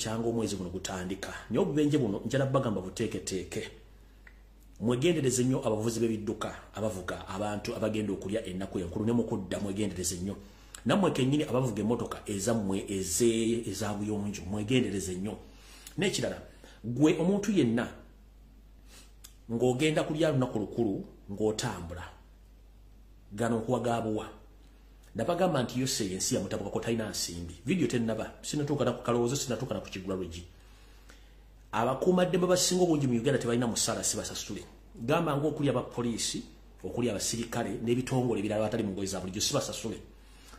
bukyanga omwezi guno gutandika nyo obubenje buno njala bagamba buteeketeeke mwegendereze nnyo abavuzi b'ebidduka abavuga abantu abagenda okulya ennaku enkulu ne mukudda mwegendereze nnyo nammwe kennyini abavuga emmotoka ezammwe ezabuyonjo mwegendereze nnyo n'ekirala gwe omuntu yenna ng'ogenda kulya lunaku lukulu ng'otambula gano nkuwagaabuwa nabagamba nti yose yensi yamutabukako talina nsimbi video tennaba sinatuuka ku kalowoozo sinatuuka ku KIGULA LUJJI abakuumaddembe basinga obungi mu Uganda tebalina musaala sibasasule gamba ng'okuli abapoliisi okuli abasirikale n'ebitongole ebirala abatali mu ngoye za bulijjo sibasasule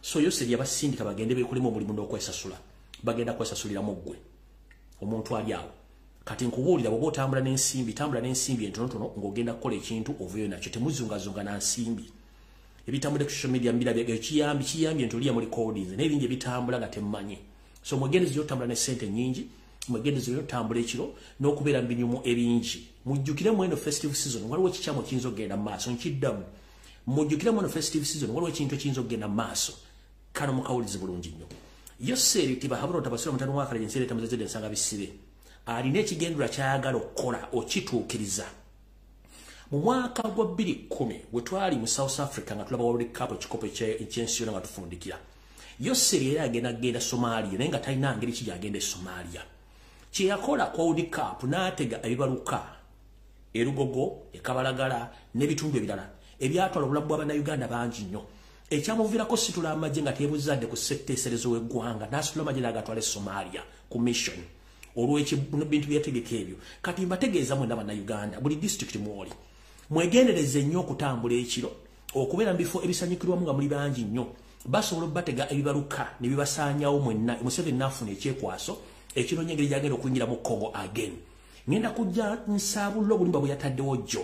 so yose yabasindika bagende beekolemu omulimu n'okwesasula bagenda kwesasuliramu ggwe omuntu ali awo kati nkubuulira bw'oba otambula n'ensimbi tambula n'ensimbi entonotono ng'ogenda kukola ekintu ovuyo nakyo temuzungazunga na nsimbi ebitambula ku social media mbirabye kiyambi entoliya muri recordings n'ebingi ebitambula nga temmanyi so mwegendeze yotambula ne sente nyingi mwegendeze yotambula ekiro n'okubeera mu binyumu ebingi mujjukire mu eno festive season waliwo ekikyamu kiyinza okgenda mu maaso nkiddamu mujjukire mu eno festive season waliwo ekintu ekiyinza okgenda mu maaso kano mukawulize bulungi nnyo yoseeri tibahabula otabasira mutano mwakala jenseera etamuzezedde ensanga bisibe alina ekigendera kyayagala okukola okituukiriza mu mwaka gwa 2010 bwe twali mu South Africa nga tulaba World Cup ekikopo ekyensi yonna nga tufundikira yoseeri era agenda Somalia naye nga talina ngeri ki gyagenda e Somalia kye yakola ku World Cup n'atega ebibaluka erugogo ekabalagala n'ebitundu ebirala ebyatwala obulamu bw'Abannayuganda bangi nnyo ekyamuviirako situla amagye nga teebuzadde ku ssetteeserezo w'eggwanga n'asitula amagye n'agatwala e Somalia ku mission olw'ebintu byategeka ebyo kati mbategeeza mwena Bannayuganda buli district mwoli mwegendereze nnyo okutambula ekiro okubeera mu bifo ebisanyukirwamu nga muli bangi nnyo basobola batega ebibaluka ne bibasaanyawo mwenna Museveni n'afuna ekyekwaso ekiro nyengeri gyagenda okuyingira mu Congo again ngenda kujja nsaabulula obulimba bwe yataddewo jjo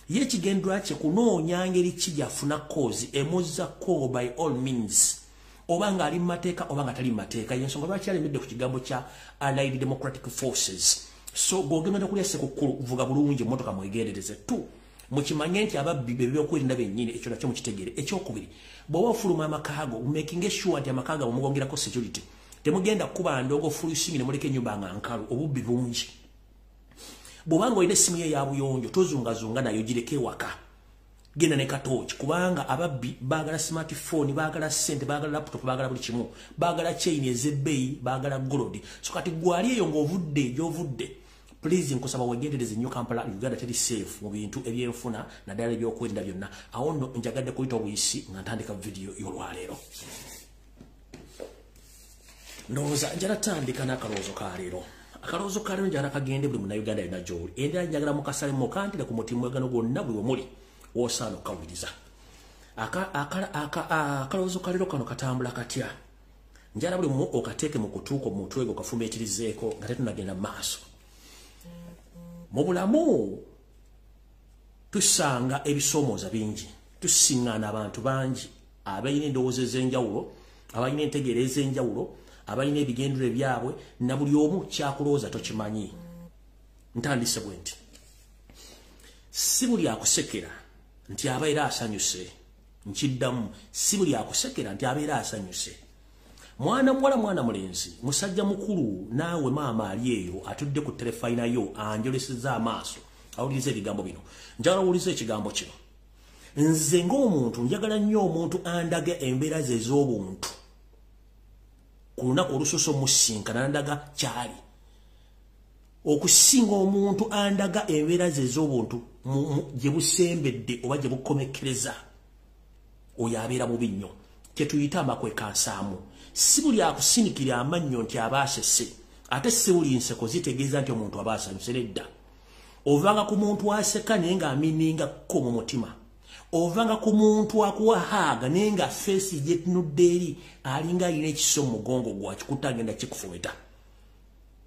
ye ekigendera kye kunoonya ngeri ki gyafuna kozi emuzza Congo by all means oba nga ali mu mateeka oba nga tali mu mateeka yensonga lwaki alemedde ku kigambo kya Allied Democratic Forces so gwogenda kulya sekukulu vuga bulungi emmotoka mwegendereze tu mukimanye nti ababbi bebyokwerinda bennyini ekyo nakyo mukitegeere ekyokubiri bw'oba ofuluma amakaago making sure nti amakaaga mumugongerako security temugenda kuba ndongo fulusingi ne muleka ennyumba nga nkalu obubbi bungi bw'obanga olina essimu ye ya buyonjo tozungazunga nayo gireke ewaka genda ne katooki kubanga ababbi baagala smartphone baagala ssente baagala laptop baagala buli kimu baagala chain ez'ebbeeyi baagala gold so kati gwali eyo ng'ovudde gy'ovudde please nkusaba wegendereze nnyo Kampala Uganda teri safe mu bintu ebyenfuna naddala ebyokwerinda byonna awo nno njagadde kuyita obuyisi nga ntandika video y'olwaleero ndowooza njala tandika n'akalowoozo ka leero akalowoozo ka leero njala kagende buli munnayuganda yonna gy'oli endala njagala mukasale mukantire ku mutima mwegano gwonna buli we muli w'osaana okukawuliriza akalowoozo ka leero kano katambula katya njala buli mumu okateeke mu kutuuka omutwe gwe okafumiitirizeeko nga tetunagenda mu maaso mu bulamu tusanga ebisoomooza bingi tusiŋŋaana abantu bangi abalina endowooza ez'enjawulo abalina entegeera ez'enjawulo abalina ebigendero byabwe na buli omu kyakulowooza tokimanyi ntandise bwe nti si buli akusekera nti abeera asanyuse nkiddamu si buli akusekera nti abeera asanyuse mwana muwala mwana mulenzi musajja mukulu naawe maama ali eyo atudde ku terefayina yo anjoleseza amaaso awuliriza ebigambo bino njagala owuliza ekigambo kino nze ng'omuntu njagala nnyo omuntu andaga embeera ze ez'obuntu ku lunaku olusoose omusinkana nandaga kyali okusinga omuntu andaga embeera ze ez'obuntu gye busembedde oba gye bukomekereza oyo abeera mubi nnyo kyetuyita amakwekansaamu si buli akusindikira amannyo nti aba asese ate si buli nseko zitegeeza nti omuntu aba asanyuse nedda ovanga ku muntu aseka naye ng'aminingako mu mutima ovanga ku muntu akuwahaaga naye nga feesi gyetunudde eri alinga alina ekiso mu mugongo gwakikuta agenda kikufumita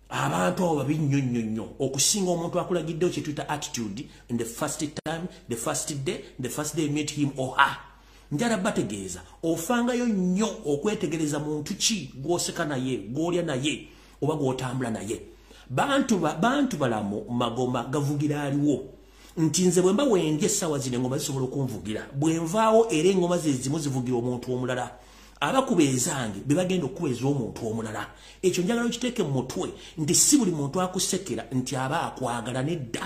abantu abo babi nnyo nnyo nnyo okusinga omuntu akulagiddewo kye tuyita attitude in the first time the first day you meet him or her njala bategeeza ofangayo nnyo okwetegereza muntu ki gw'oseka naye gw'olya naye oba gw'otambula naye bantu balamu magoma gavugira aliwo nti nze bwe mba wendya essaawa zino engoma zisobola okunvugira bwe nvaawo era engoma ze zimu zivugira omuntu omulala abakubezange bebagenda okuweza omuntu omulala ekyo njagala okiteeke mu mutwe nti si buli muntu akusekera nti aba akwagala nedda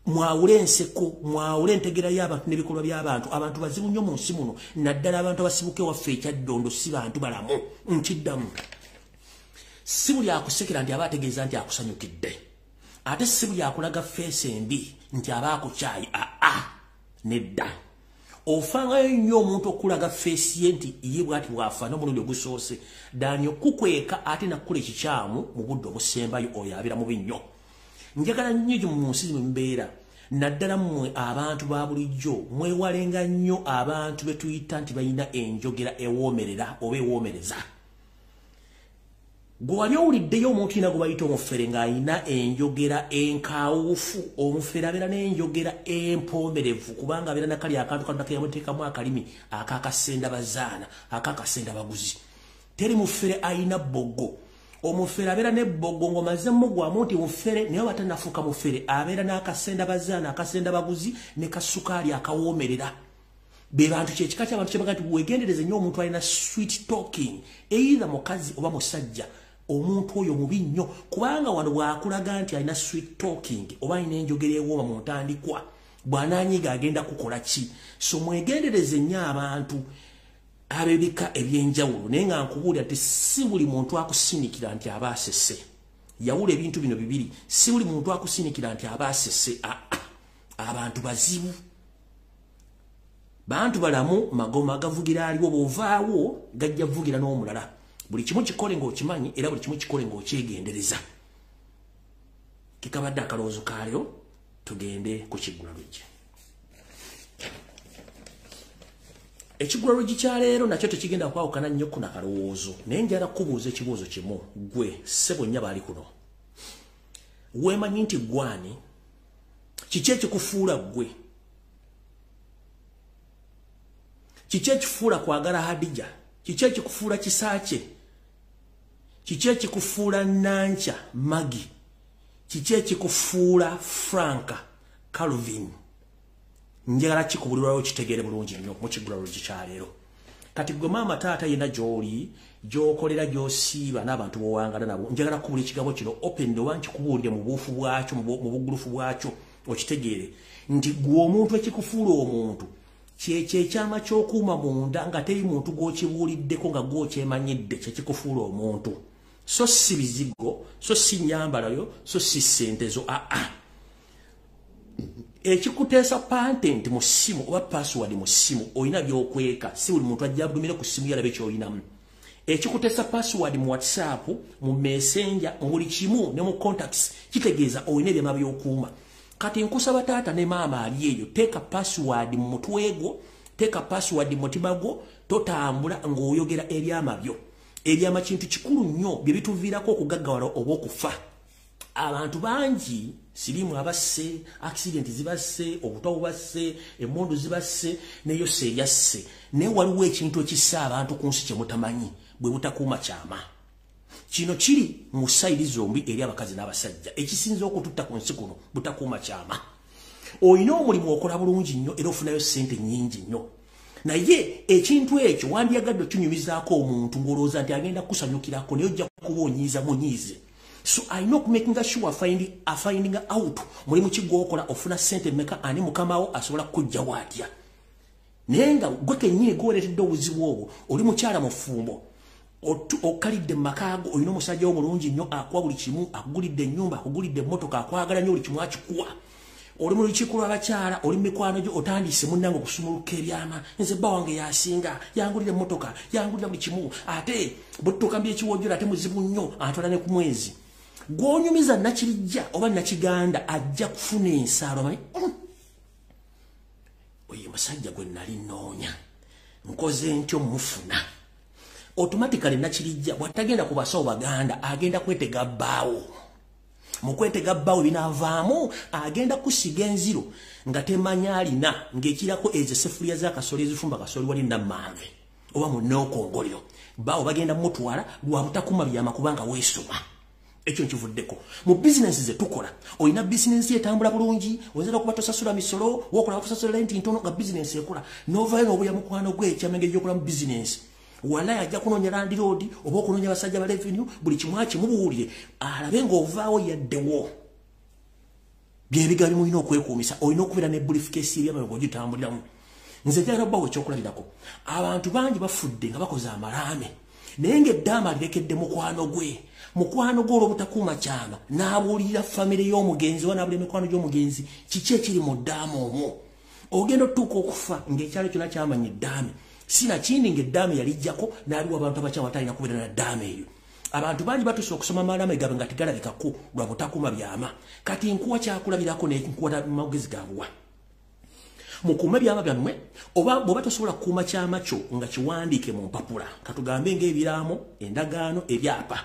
mwawule enseko mwawule entegera y'abantu n'ebikolwa by'abantu abantu bazibu nnyo mu nsi muno naddala abantu abasibuke waffe ekyaddondo si bantu balamu nkiddamu si buli akusekera nti aba ategeeza nti akusanyukidde ate si buli akulaga feesi embi nti aba akukyayi nedda ofangayo nnyo omuntu okulaga feesi ye nti ye bw'ati bw'afaana omulundi ogusoose dani okukweka ate nakkula ekikyamu mu budde obusembayo oyo abeera mubi nnyo njagala nnyo mu nsi mwe mbeera naddala mmwe abantu ba bulijjo mwewalenga nnyo abantu be tuyita nti balina enjogera ewoomerera oba ewoomereza gwe wali owuliddeyo omuntu ina gwe bayita omufere ng'alina enjogera enkaawufu omufere abeera n'enjogera empoomerevu kubanga abeera nakali akantu kano yamuteekamu akalimi akakasenda bazaana akakasenda baguzi teri mufere alina bbogo omufere abeera n'ebbogo ng'omaze mugwamu nti mufere naye batanafuuka mufere abeera n'akasenda bazaana akasenda baguzi ne kasukaali akawoomerera be bantu kyekika ky'abantu kyebaga nti weegendereze nnyo omuntu alina sweet talking either mukazi oba musajja omuntu oyo mubi nnyo kubanga wano bw'akulaga nti alina sweet talking oba alina enjogera ewooma mu ntandikwa bw'anaanyiga agenda kukola ki so mwegendereze nnyo abantu abebika ebyenjawulo naye nga nkubuulira nti si buli muntu akusinikira nti aba asese yawula ebintu bino bibiri si buli muntu akusinikira nti aba asese abantu bazibu bantu balamu magoma gavugira aliwo bw'ovaawo gajja vugira n'omulala buli kimu kikole ng'okimanyi era buli kimu kikole ng'okyegendereza kikabadde akalowoozo kaalyo tugende ku Kigula Lujji ekigula Lujji kya leero nakyo tekigenda kwawukana nnyo ku nakalowoozo naye njala kubuuza ekibuuzo kimu gwe ssebo nnya baali kuno weemanyi nti gwani kiki ekikufuula gwe kiki ekifuula kwagala Hadija kiki ekikufuula Kisaakye kiki ekikufuula Nancha Magi kiki ekikufuula Franka Calvin njagala kikubulirwayo kitegeere bulungi nnyo mu Kigula Lujji kya leero kati gwe maama taata yena gy'oli gy'okolera gy'osiiba n'abantu b'owangala nabo njagala kubula ekigabo kino open oba nkikubuulire mu buufu bwakyo mu bugulufu bwakyo okitegeere nti gwe omuntu ekikufuula omuntu kyekyo ekyama ky'okuuma munda nga teri muntu gw'okibuuliddeko nga gw'okyemanyidde kyekikufuula omuntu so si bizigo so si nyambalayo so si ssentezo ekikuteesa patent mu ssimu oba password mu ssimu olina by'okweka si buli muntu ajja abulumire ku ssimu yalabe ky'olinamu ekikuteesa password mu WhatsApp mu Messenger mu buli kimu ne mu contacts kitegeeza olina ebyama by'okuuma kati nkusaba taata ne maama ali eyo teeka password mu mutwe gwo teeka password mu mutima gwo totambula ng'oyogera ebyama byo ebyama kintu kikulu nnyo bye bituviirako okugaggawala oba okufa abantu bangi sirimu abasse accident zibasse obutwa bubasse emmondo zibasse neyo seryasse naye waliwo ekintu ekissa abantu ku nsi kyemutamanyi bwe butakuuma kyama kino kiri mu sayiri zombi eri abakazi n'abasajja ekisinza okututta ku nsi kuno butakuuma kyama olina omulimu okola bulungi nnyo era ofunayo ssente nnyingi nnyo naye ekintu ekyo wandyagadde okinyumizaako omuntu ng'olowooza nti agenda kusanyukirako naye ojja kuba onyiiza munyiize so I know making sure finding out mulimu kigwokola ofuna ssente mmeka ani mukamawo asobola kujja waatya naye nga gwe kennyini gwoleetedde obuzibu obwo oli mukyala mufumbo okalidde makaago olina omusajja omulungi nnyo akuwa buli kimu akugulidde ennyumba akugulidde emmotoka akwagala nnyo buli kimu akikuwa oli mu lukiiko lw'abakyala oli mu mikwano gyo otandise munnange okusumuluka ebyama nze bba wange yasinga yangulira emmotoka yangulira buli kimu ate bwetutuuka mbyekiwojjola ate muzibu nnyo atwala ne ku mwezi gw'onyumiza nakirijja oba nakiganda ajja kufuna ensaalo amanyi oyo musajja gwe nali nnoonya nkoze ntyo mufuna automatically nakirijja bw'atagenda ku basawo baganda agenda kwetega bbaawo mu kwetega bbaawo binaavaamu agenda kusiga enziro nga temanya alina ng'ekirako ezo sefuliya z'akasooli ezifumba kasooli wali nammanve oba mu nookongolero bbaawo bagenda mutwala lwa butakuma byama kubanga weesoma ekyo nkivuddeko mu bizinensi ze tukola olina bizinensi etambula bulungi oyinza okuba tosasula misolo wokola kusasula lenti ntono nga bizinensi ekola n'ovaayo n'obulya mukwano gwe ekyama engeri gy'okola mu bizinensi wala yajja kunonya land road oba okunonya basajja ba revenue buli kimwachi mubuulire alabe ng'ovaawo yaddewo byebigali mulina okwekuumisa olina okubeera ne briefcase ebyamabega ogitambuliramu nze njagala bbawo ekyokulabirako abantu bangi bafudde nga bakoze amalaame naye ng'eddaama lirekedde mukwano gwe olw'obutakuuma kyama n'abuulirira famire y'omugenzi oba n'abuulira emikwano gy'omugenzi kiki ekiri mu ddaama omwo ogenda otuuka okufa ng'ekyalo kyonna kyamanya eddaame sinakindi ng'eddaame yalijjako n'aliwo abantu abakyama batalina kubeera na ddaama eyo abantu bangi batuuse okusoma amalaame gaabwe nga tegalabikako lwa butakuuma byama kati nkuwa kyakulabirako nenkuwa magezi gabuwa mukuume byama byammwe oba bw'oba tosobola kukuuma kyama kyo nga kiwandiike mu mpapula katugambe ng'ebiraamo endagaano ebyapa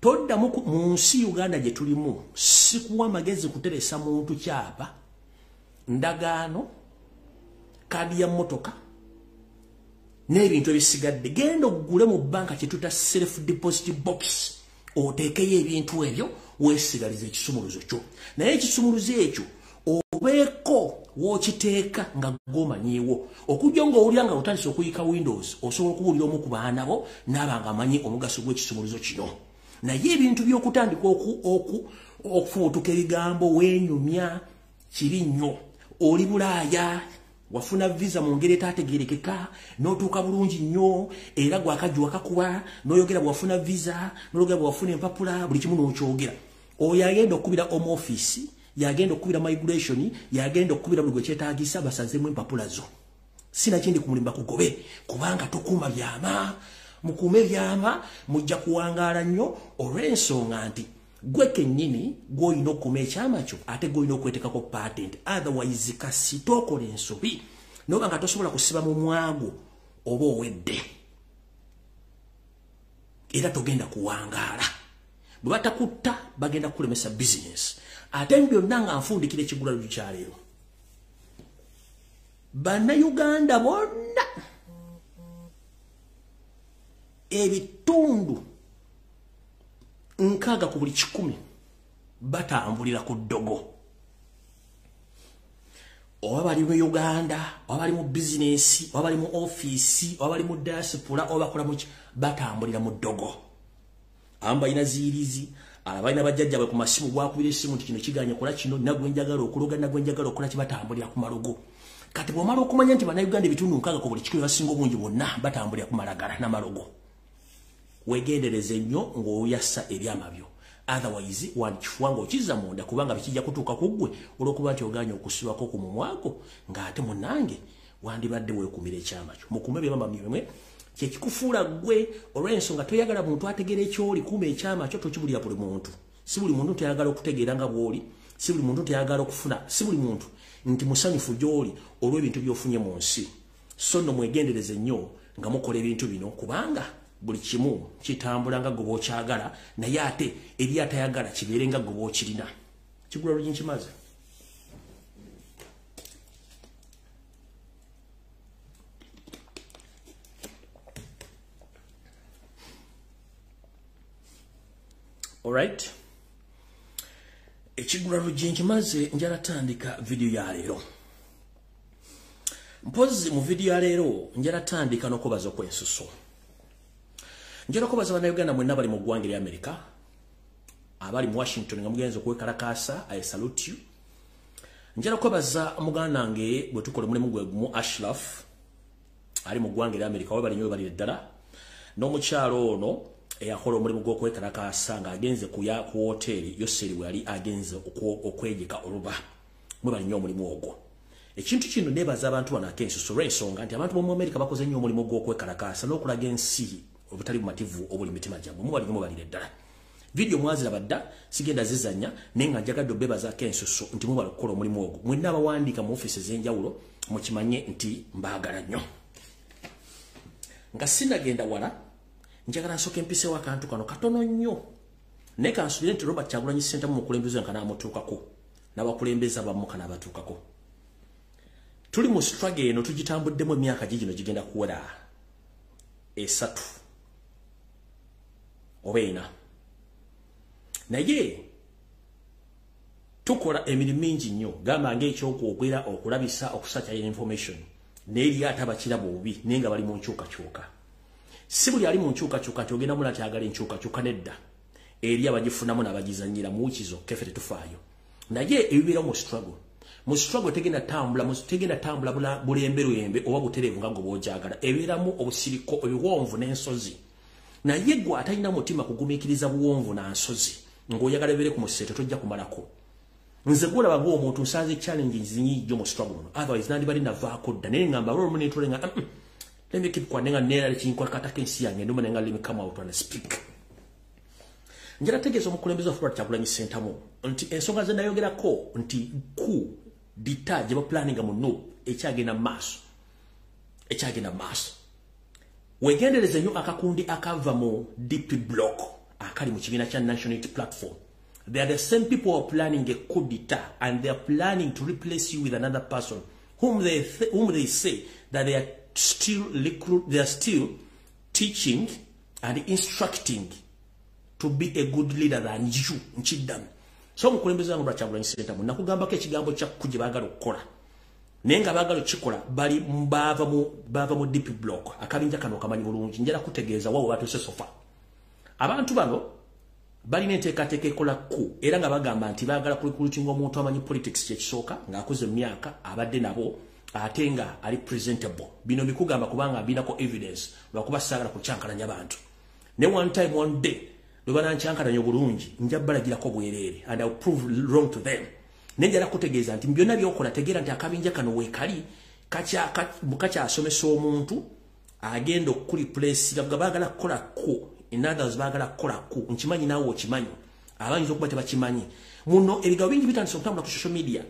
todda mu nsi Uganda gye tulimu sikuwa magezi kuteresa muntu kyapa ndagaano kadi ya mmotoka n'ebintu ebisigadde genda oggule mu banka kye tuta self deposit box oteekeyo ebintu ebyo weesigaliza ekisumuluzo kyo naye ekisumuluzo ekyo obeeko w'okiteeka nga gomanyiiwo okujja ng'owulira nga otandise okuyika windows osobola okubuulira omu ku baana bo n'aba nga amanyi omugaso gw'ekisumuluzo kino naye ebintu by'okutandika okufuutuka ebigambo wenyumya kiri nnyo oli bulaaya wafuna visa mu ngeri etaategeerekeka n'otuuka bulungi nnyo era gwakajju wakakuba n'oyogera bwafuna visa n'oyogera bwafuna empapula buli kimu n'okyogera oyo agenda okukubira omu ofiisi yagenda okukubira migration yagenda okukubira buli gwe kyetaagisa basazeemu empapula zo sinakindi kumulimba kugobe kubanga tokuuma byama mukuume byama mujja kuwangaala nnyo olw'ensonga nti gwe kennyini gw'olina okukuuma ekyama kyo ate gw'olina okwetekako patent otherwise kasi tookola ensobi noba nga tosobola kusiba mu mwago oba owedde era togenda kuwangaala bwe batakutta bagenda kukulemesa business ate byonna nga nfundikira ekigula LUJJI kyaleero bannayuganda bonna ebitundu 6 ku buli 100 batambulira ku ddogo oba bali mu Uganda oba bali mu bizinesi oba bali mu ofiisi oba bali mu diaspora oba bakola mu batambulira mu ddogo amba ina zirizi abaina bajjajja ku masimu gwakubira esimu nti kino kiganye kola kino nagwe njagala okuloga nagwe njagala okola kibatambulira ku malugo kati bw'omala okumanya nti bannayuganda ebitundu 6 ku buli 100 basinga obungi bonna batambulira ku malagala n'amalugo wegendereze nnyo ng'oyassa ebyama byo otherwise wandikifuwa ng'okizza munda kubanga bikijja kutuuka ku ggwe olw'okuba nti oganya okusibako ku mumwako ng'ate munnange wandibadde weekumira ekyama kyo mukuume byama byemwe kyekikufuula ggwe olw'ensonga toyagala muntu ategeera ekyoli kuuma ekyama kyo tokibulira buli muntu si buli muntu toyagala okutegeera nga bw'oli si buli muntu toyagala okufuna si buli muntu nti musanyufu gy'oli olw'ebintu by'ofunye mu nsi so nno mwegendereze nnyo nga mukola ebintu bino kubanga buli kimu kitambula nga gwe bw'okyagala naye ate eri atayagala kibeere nga gwe bw'okirina kigula LUJJI nkimaze alright ekigula LUJJI nkimaze njala tandika video ya leero mpozi mu video ya leero njala tandika n'okubaza okwensuso njala kubaza bannayuganda mwenna bali mu ggwanga erya America abali mu Washington nga mugenzi okwekalakaasa I salute you njala kubaza muganda nange bwe tukola mulimu gwe gumu Ashraf ali mu ggwanga erya America we bali nyo bali ddala n'omukyalo ono eyakola omulimu gw'okwekalakaasa ng'agenze ku hoteri Yoseri we yali agenze okwegeka oluba mwe bali nnyo omulimu ogwo ekintu kino nebaza abantu bano akensuso olw'ensonga nti abantu b'omu America bakoze nnyo omulimu gw'okwekalakaasa n'okulaga ensi obutali bumativu obuli mitima gyabwe mu bali nnyo balire ddala video mwaziraba dda sigenda zizanya naye nga njagadde obebaza akensuso nti mu bali kukola omulimu ogwo mwenna abawandiika mu ofiisi ez'enjawulo mukimanye nti mbaagala nnyo nga sinagenda wala njagala nsooka empiseewo akantu kano katono nnyo naye kansuubire nti Robert Kyagulanyi Ssentamu mukulembeze nga n'amutuukako n'abakulembeze abamu kanaabatuukako tuli mu struggle eno tugitambuddemu emyaka gigino gigenda kuwera 3 oba 4 naye tukola emirimu mingi nnyo gamba ng'ekyokwogera okulabisa okusakya information n'eri ate abakiraba obubi naye nga bali mu nkyukakyuka si buli ali mu nkyukakyuka nti ogenda mula kyagala enkyukakyuka nedda eri abagifunamu n'abagizanyira mu wikizo kefe tetufaayo naye ebibeera mu struggle tegenda tambula bulembe oba butereevu nga bw'ojagala ebeeramu obusiriko ebiwonvu n'ensozi naye gwe atalina mutima kugumiikiriza buwonvu na nsozi ng'oyagala ebeere ku museeto tojja kumalako nze gwolaba ng'omuntu nsanze challenges nyingi mu struggle otherwise nandibali navaako dda naye ngamba olwo netulenga let me keep kwanenga nera kinkwakatako ensi yange nduma nenga let me come out and speak njala tegeeza omukulembeze wafuba Kyagulanyi Ssentamu nti ensonga ze nayogerako nti ku dita gye bapulaninga mu NUP ekyagenda maaso wegendereze nnyo akakundi akava mu DP block akali mu kibiina kya National Unity Platform. They are the same people who are planning a coup d'etat and they are planning to replace you with another person whom they say that they are still teaching and instructing to be a good leader than you nchiddamu. So mukulembeze wangu Kyagulanyi Ssentamu nakugambako ekigambo kya kuje baagala okukola naye nga baagala okikola bali bava mu DP block akabinja kano kamanyi bulungi njala kutegeeza wawo batuuse sofa abantu bano balina enteekateeka ekola ku era nga bagamba nti baagala kulikulutinga omuntu amanyi politics kyekisooka ng'akoze emyaka abadde nabo ate nga ali presentable bino bikugamba kubanga binako evidence lwakuba saagala kucyankalanya abantu ne one time one day lwebana nkyankalanya obulungi nja balagirako bwereere and I'll prove wrong to them nenjala kutegeeza nti byonna byokola tegeera nti akabinja kano weekali bukakyasomesa omuntu agenda okureplace nga baagala kukola ku in others baagala kukola ku nkimanyi naawe okimanyi abayinza okuba tebakimanyi muno ebigabo bingi bitandise okutambula ku social media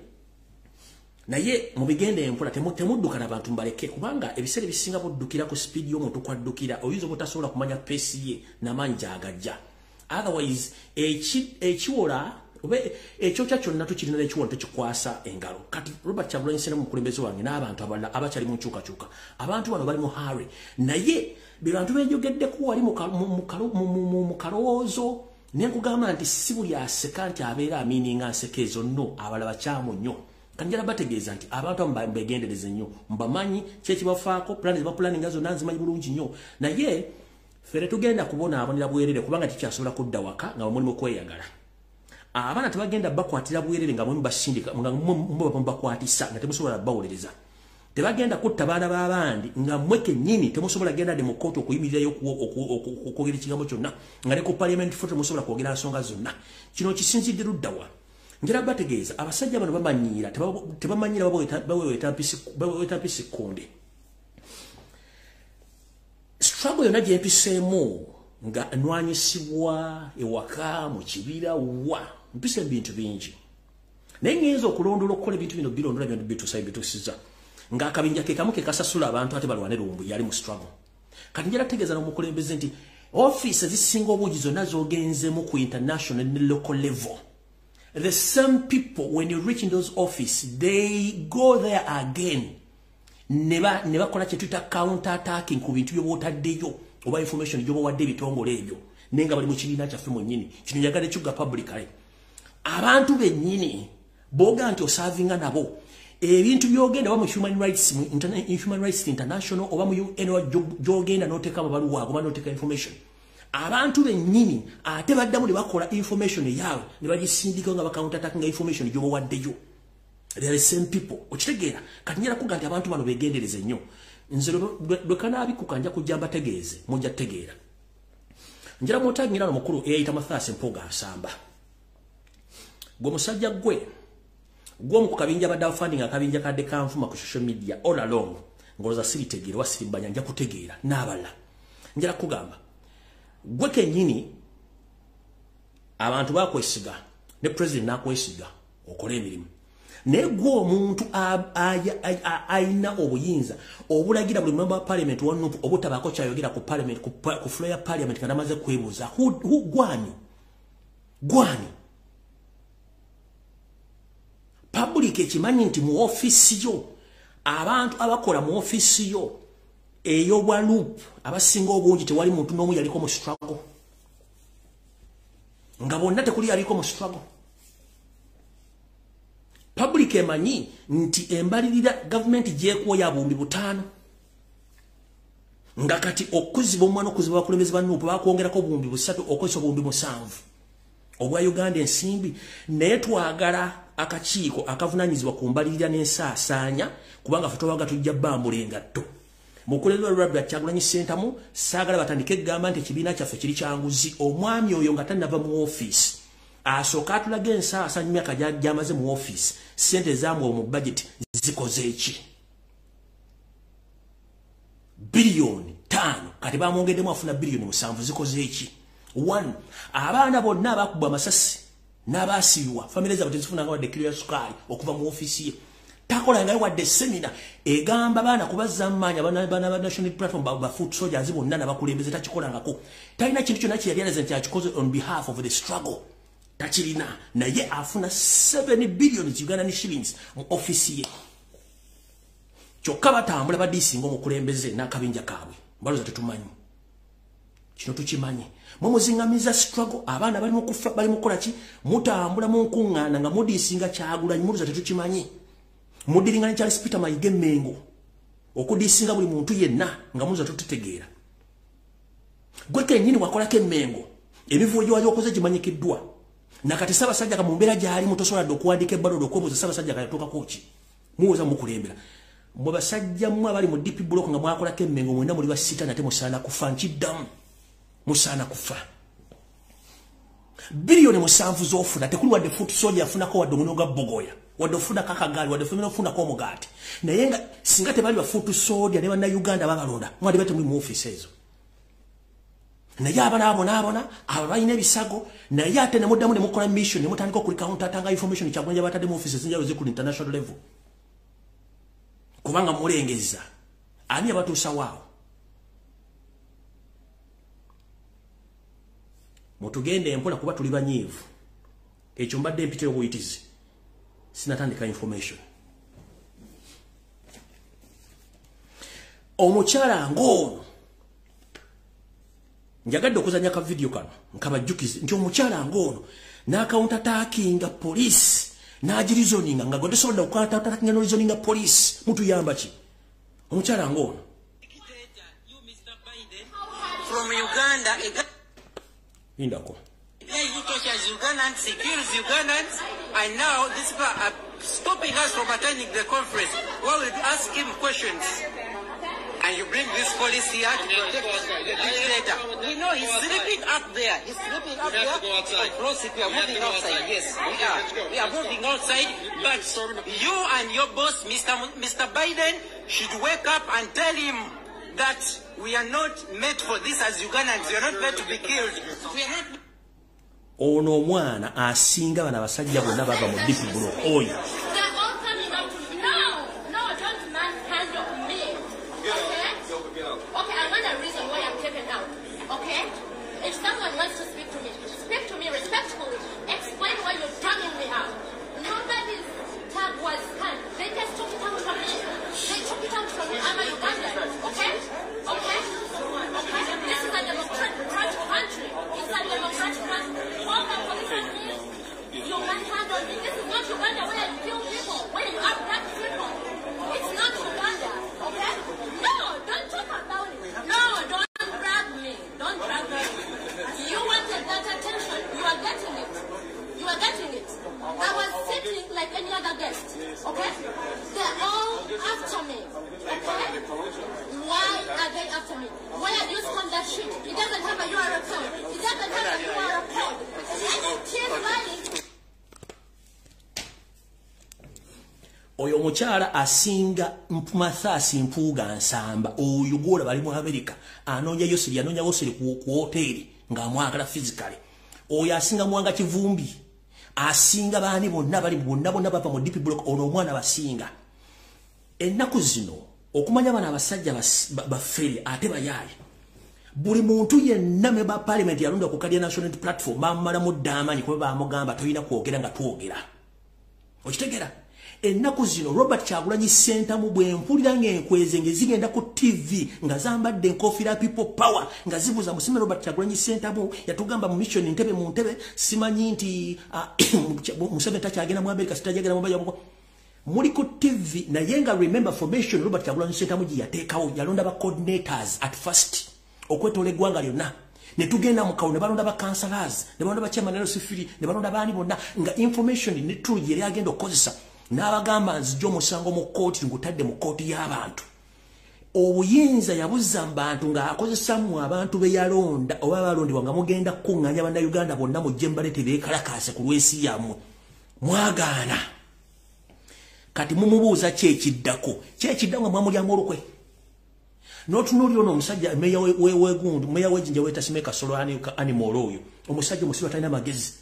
naye mubigende empola temudduka n'abantu mbaleke kubanga ebiseera ebisinga buddukira ku speed y'omuntu kwaddukira oyinza obutasobola kumanya pace ye n'amaanyi gy'agajja otherwise ekiwola ekyo kyonna tukirina ekiwola tekikwasa engalo kati Robert Kyagulanyi Ssentamu mukulembeze wange n'abantu abalala abakyali mu nkyukakyuka abantu bano bali mu hurry naye bantu beejogeddeko wali mu kalowoozo nenkugamba nti si buli aseka nti abeera amininga nseka ezo nno abalala bakyamu nnyo kanjala bategeeza nti abantu mbegendereze nnyo mbamanyi kyekibafaako plani zebapulaninga zonna nzimanyi bulungi nnyo naye fere tugenda kubonaabonera bwerere kubanga tikyasobola kudda waka nga mulimu kweyagala abaana tebagenda bakwatira bwerere nga mulimu basindika nga mubakwatisa nga temusobola bawulereza tebagenda kutta baana b'abandi nga mweke nnyini temusobola genda de mu kkooti okuyimirirayo okwogera ekigambo kyonna nga ne ku parliament fo temusobola kwogera nsonga zonna kino kisinzidde luddawa njala bategeeza abasajja bano bamanyiira tebamanyira baweweta mpisi konde struggle yonna gyempiseemu nga nwanyisibwa ewaka mu kibira wa mpise ebintu bingi naye ngenza okulondola okukola ebintu bino bilondola byonna bituusiza nga akabinja ke kamu ke kasasula abantu ate balwane Lumbuye yali mu struggle kati njala tegeeza n'omukulembeze nti office ezisinga obungi zonna z'ogenzemu ku international ne local level the same people when you reach in those offices they go there again ne bakola kye tuyita counter attacking ku bintu by'obaotaddeyo oba information gy'obawadde ebitongole ebyo naye nga bali mu kibiina kyaffe mwennyini kino njagala ekyugga publicly abantu bennyini booga nti osavinga nabo ebintu byogenda mu Human Rights International oba mu UN gyogenda n'oteeka amabaluwa oba n'oteeka information abantu bennyini ate baddamu ne bakola information yaabwe ne bagisindika nga bakawuntatakinga information gy'obawaddeyo they are the same people okitegeera kati njala kuga nti abantu bano begendereze nnyo nze lwe kanaabikuka nja kujja mbategeeze mujja tegeera njala mwotangira no mukulu eyayita Mathias Mpoga asamba gwe musajja gwe mu kukabinja badde funding akabinja kadde kanfuma ku social media all along ngoza siritegeera wasirimbanya nja kutegeera n'abala njala kugamba gwe kennyini abantu bakwesiga ne president nakwesiga okola emirimu naye gwe omuntu ayina obuyinza obulagira buli member wa parliament wa NUP obutabaako kyayogera ku parliament ku floor ya parliament kana amaze kwebuuza gwani public ekimanyi nti mu office yo abantu abakola mu office yo ey'obwa NUP abasinga obungi tewali muntu n'omu yaliko mu struggle nga bonna tekuli yaliko mu struggle public emanyi nti embalirira government gyekuwa ya bumbi 5 nga kati okuziba omwana okuziba abakulembeze ba NUP bakwongerako obuwumbi 3 okozesa obuwumbi 7 obwa Uganda ensimbi naye twagala akakiiko akavunanyizibwa ku mbalirira n'ensaasaanya kubanga ffe twabaga tujja bbambula engatto mukulembeze Robert Kyagulanyi Ssentamu saagala batandike egamba nti ekibiina kyaffe kiri kyanguzi omwami oyo nga tannava mu ofiisi asooka atulaga ensaasaanya emyaka gy'amaze mu ofiisi ssente zaamwe mu budget zikoze eki biliyoni 5 kati bamwongeddemu afuna biliyoni 7 zikoze eki 1 abaana bonna abakubwa amasasi n'abaasibibwa famire zaabwe tezifuna wadde kilo ya sukaali okuva mu ofiisi ye takola nga wadde semina egamba baana kubazza amaanyi abaana ba national platform ba foot soldiers bonna n'abakulembeze takikolangako talina kintu kyonna kyeyaliraze nti akikoze on behalf of the struggle takirina naye afuna 7 billion Ugandan shillings mu ofiisi ye kyokka batambula badiisinga omukulembeze n'akabinja kaabwe mbaloza tetumanyi kino tukimanyi mumuzingamiza struggle abaana bali mu kufa bali mu kukola ki mutambula mu nkuŋŋaana nga mudiisinga Kyagulanyi mbaloza tetukimanyi mudiringa ne Charles Peter Mayiga Mengo okudiisinga buli muntu yenna nga muza tutegeera gwe kennyini wakolako Mengo ebivuujo wali okoze gimanyikiddwa nakati Ssaabasajja ka mu mbeera gy'ali mutosobola dde okuwandiika ebbaluwa okwebuuza Ssaabasajja kayatuukako ki muwoza mukulembera mwe basajja mmwe abali mu DP block nga mwakolako Mengo mwenda muli basita nate musaana kufa nkiddamu musaana kufa biliyoni 7 z'ofuna tekuli wadde foot soldier afunako wadde omuno gwa Bogoya wadde ofuna kakagaali wadde ofuna ofunako omugaati naye nga singa tebali ba foot soldier ne bannayuganda babalonda mwali batemuli mu ofiisi ezo naye abanaabona abo balina ebisago naye ate ne muddamu ne mukola mission ne mutandika okuli counter atanga information Kyagulanyi batadde mu ofiisi ezinjalo zikuli international level kubanga mulengeza ani abatuusa waawo mutugende empola kuba tuli banyiivu ekyo mbadde mpite obuyitizi sinatandika information omukyala ng'ono njagadde okuzanya ka video kano nkabajjukize nti omukyala ng'ono n'akawunta attackinga police n'agirizoninga nga gwe tosobola okukwata attackinga n'orizoninga police mutuyamba ki omukyala ng'ono from Uganda indako you talk as Ugandans, secures Ugandans, and now these people are stopping us from attending the conference. Why would ask him questions? And you bring this police here to protect the dictator. We know he's sleeping up there. He's sleeping up there. We are moving outside. Yes, we are. We are moving outside. But you and your boss, Mr. Biden, should wake up and tell him that we are not made for this as Ugandans. We are not made to be killed. We are not. Ono omwana asinga bana basajja bonna bava mu DP block oyo. Oyo omukyala asinga Mathasi Mpuuga Nsamba oyo gwola bali mu America anoonya yosiri anoonya wosiri ku hoteli nga mwagala physically oyo asinga Mwanga Kivumbi asinga baani bonna bali bonna bava mu DP block ono omwana basinga ennaku zino okumanya bana abasajja bafere ate bayaye buli muntu yenna me ba parliament yalonda ku Kadia National Platform bamala mu ddamanyi kuba bamugamba toyina kwogera nga twogera okitegera ennaku zino Robert Kyagulanyi Ssentamu bwe mpulira ng'enkweze ngezigenda ku TV nga zambadde enkofiira people power nga zibuza musime Robert Kyagulanyi Ssentamu yatugamba mu mission Entebbe mu Ntebbe simanyi nti musebe takyagenda mu America sitajagenda mu bayo muliko TV na yenga remember formation Robert Kyagulanyi Ssentamu yateekawo yalonda ba coordinators at first okwetola eggwanga lyonna ne tugenda mu kawo ne balonda ba councillors ne balonda ba chairman sifiri ne balonda baani bonna nga information ne true yeri agenda okozesa n'abagamba nzijjo musango mu kooti ngutadde mu kooti y'abantu obuyinza yabuza mu bantu nga akozesamu abantu be yalonda oba balondibwa nga mugenda kuŋŋanya bannayuganda bonna mujje mbalete beekalakaase ku lw'ensi yammwe mwagaana kati mumubuuza kyekiddako nga mwamulyamu olukwe n'otunuulira ono omusajja meya wegundu meya wejinja weetasime kasolo animal oyo omusajja omusiru atalina magezi